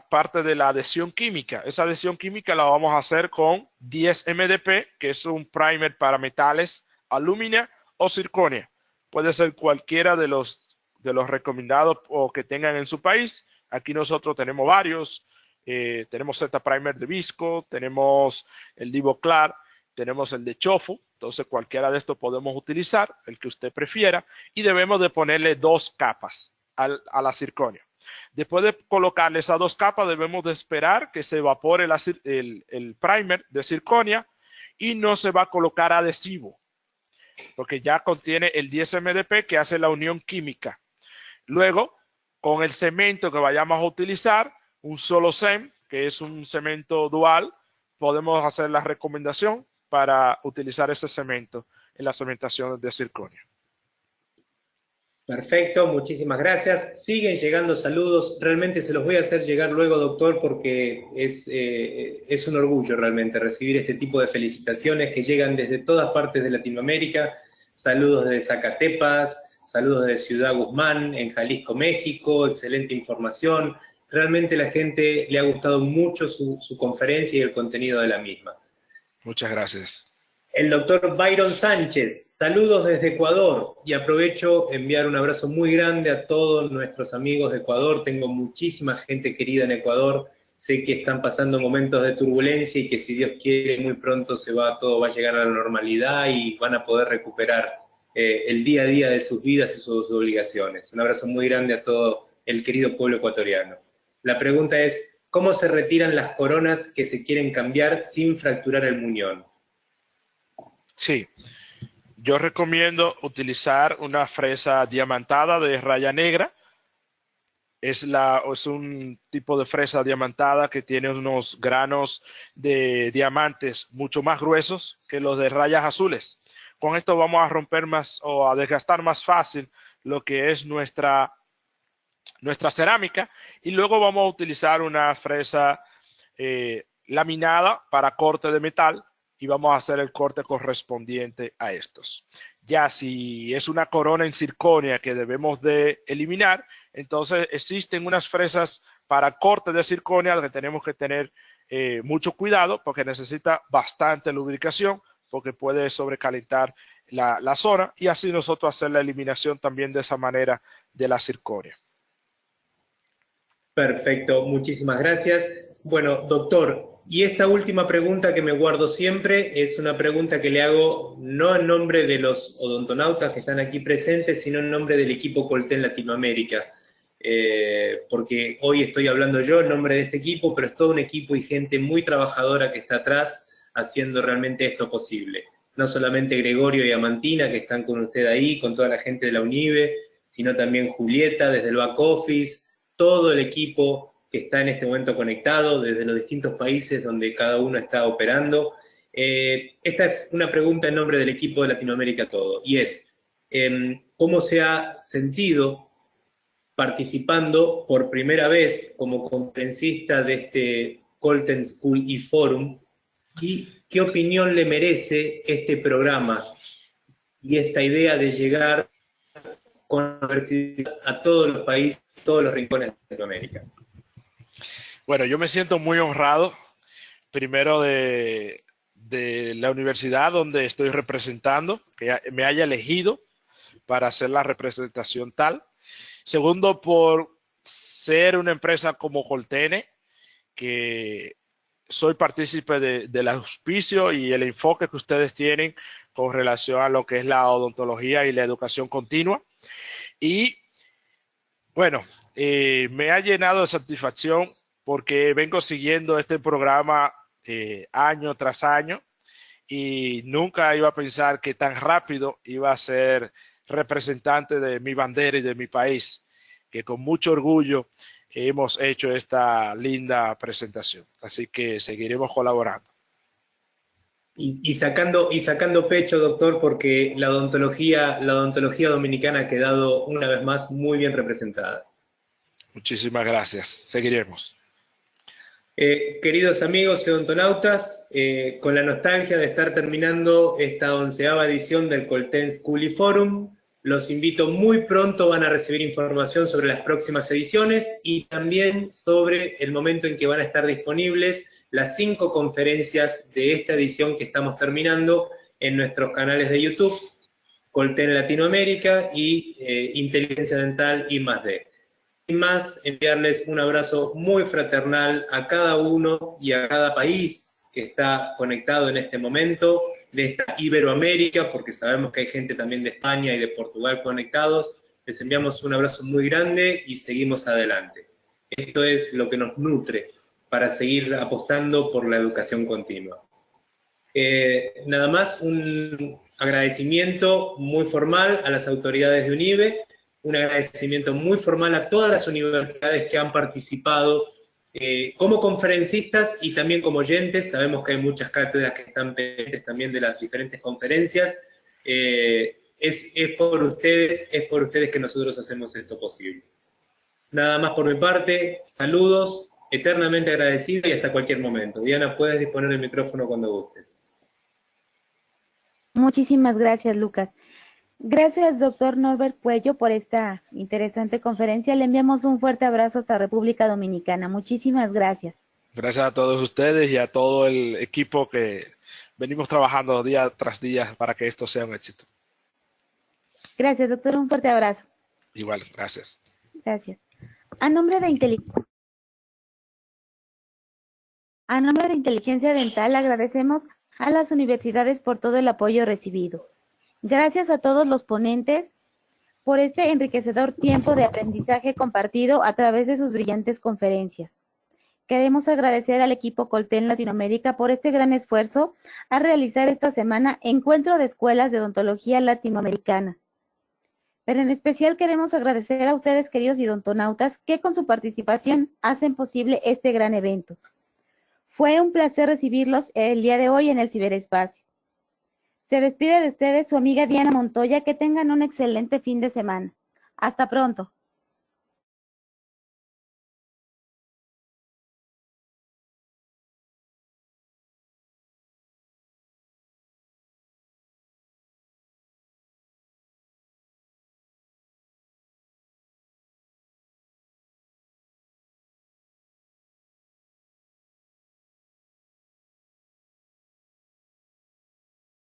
parte de la adhesión química. Esa adhesión química la vamos a hacer con 10 MDP, que es un primer para metales, alumina o circonia. Puede ser cualquiera de los recomendados o que tengan en su país. Aquí nosotros tenemos varios. Tenemos Z-Primer de Visco, tenemos el Divoclar, tenemos el de Chofu. Entonces cualquiera de estos podemos utilizar, el que usted prefiera, y debemos de ponerle 2 capas a la circonia. Después de colocarle esas 2 capas, debemos de esperar que se evapore el primer de circonia y no se va a colocar adhesivo, porque ya contiene el 10 MDP que hace la unión química. Luego, con el cemento que vayamos a utilizar, un solo CEM, que es un cemento dual, podemos hacer la recomendación para utilizar ese cemento en la cementación de circonio. Perfecto, muchísimas gracias. Siguen llegando saludos. Realmente se los voy a hacer llegar luego, doctor, porque es un orgullo realmente recibir este tipo de felicitaciones que llegan desde todas partes de Latinoamérica. Saludos desde Zacatepas, saludos desde Ciudad Guzmán, en Jalisco, México. Excelente información. Realmente a la gente le ha gustado mucho su conferencia y el contenido de la misma. Muchas gracias. El doctor Byron Sánchez, saludos desde Ecuador, y aprovecho enviar un abrazo muy grande a todos nuestros amigos de Ecuador. Tengo muchísima gente querida en Ecuador, Sé que están pasando momentos de turbulencia y que si Dios quiere muy pronto todo va a llegar a la normalidad y van a poder recuperar el día a día de sus vidas y sus obligaciones. Un abrazo muy grande a todo el querido pueblo ecuatoriano. La pregunta es, ¿cómo se retiran las coronas que se quieren cambiar sin fracturar el muñón? Sí, yo recomiendo utilizar una fresa diamantada de raya negra. Es un tipo de fresa diamantada que tiene unos granos de diamantes mucho más gruesos que los de rayas azules. Con esto vamos a romper más o a desgastar más fácil lo que es nuestra cerámica, y luego vamos a utilizar una fresa laminada para corte de metal y vamos a hacer el corte correspondiente a estos. Ya si es una corona en circonia que debemos de eliminar, entonces existen unas fresas para corte de circonia que tenemos que tener mucho cuidado porque necesita bastante lubricación porque puede sobrecalentar la zona, y así nosotros hacer la eliminación también de esa manera de la circonia. Perfecto, muchísimas gracias. Bueno, doctor, y esta última pregunta que me guardo siempre es una pregunta que le hago no en nombre de los odontonautas que están aquí presentes, sino en nombre del equipo Colten Latinoamérica. Porque hoy estoy hablando yo en nombre de este equipo, pero es todo un equipo y gente muy trabajadora que está atrás haciendo realmente esto posible. No solamente Gregorio y Amantina, que están con usted ahí, con toda la gente de la UNIBE, sino también Julieta desde el back office, todo el equipo que está en este momento conectado desde los distintos países donde cada uno está operando. Esta es una pregunta en nombre del equipo de Latinoamérica Todo, y es, ¿cómo se ha sentido participando por primera vez como conferencista de este Colten School y Forum? ¿Y qué opinión le merece este programa y esta idea de llegar con la universidad a todos los países, todos los rincones de Latinoamérica? Bueno, yo me siento muy honrado, primero de la universidad donde estoy representando, que me haya elegido para hacer la representación tal. Segundo, por ser una empresa como Coltene, que soy partícipe del auspicio y el enfoque que ustedes tienen con relación a lo que es la odontología y la educación continua. Y bueno, me ha llenado de satisfacción porque vengo siguiendo este programa año tras año y nunca iba a pensar que tan rápido iba a ser representante de mi bandera y de mi país, que con mucho orgullo hemos hecho esta linda presentación. Así que seguiremos colaborando. Y sacando pecho, doctor, porque la odontología dominicana ha quedado una vez más muy bien representada. Muchísimas gracias. Seguiremos. Queridos amigos y odontonautas, con la nostalgia de estar terminando esta 11ª edición del Colten School y Forum, los invito muy pronto, van a recibir información sobre las próximas ediciones y también sobre el momento en que van a estar disponibles las 5 conferencias de esta edición que estamos terminando en nuestros canales de YouTube, Colten Latinoamérica y Inteligencia Dental I+D. Sin más, enviarles un abrazo muy fraternal a cada uno y a cada país que está conectado en este momento, de esta Iberoamérica, porque sabemos que hay gente también de España y de Portugal conectados. Les enviamos un abrazo muy grande y seguimos adelante. Esto es lo que nos nutre para seguir apostando por la educación continua. Nada más, un agradecimiento muy formal a las autoridades de UNIBE, un agradecimiento muy formal a todas las universidades que han participado como conferencistas y también como oyentes. Sabemos que hay muchas cátedras que están pendientes también de las diferentes conferencias. Es por ustedes que nosotros hacemos esto posible. Nada más por mi parte, saludos, eternamente agradecido y hasta cualquier momento. Diana, puedes disponer el micrófono cuando gustes. Muchísimas gracias, Lucas. Gracias, doctor Norbert Cuello, por esta interesante conferencia. Le enviamos un fuerte abrazo hasta República Dominicana. Muchísimas gracias. Gracias a todos ustedes y a todo el equipo que venimos trabajando día tras día para que esto sea un éxito. Gracias, doctor. Un fuerte abrazo. Igual, gracias. Gracias. A nombre de Inteligencia A nombre de Inteligencia Dental agradecemos a las universidades por todo el apoyo recibido. Gracias a todos los ponentes por este enriquecedor tiempo de aprendizaje compartido a través de sus brillantes conferencias. Queremos agradecer al equipo Colten Latinoamérica por este gran esfuerzo a realizar esta semana Encuentro de Escuelas de Odontología Latinoamericanas. Pero en especial queremos agradecer a ustedes, queridos odontonautas, que con su participación hacen posible este gran evento. Fue un placer recibirlos el día de hoy en el ciberespacio. Se despide de ustedes su amiga Diana Montoya. Que tengan un excelente fin de semana. Hasta pronto.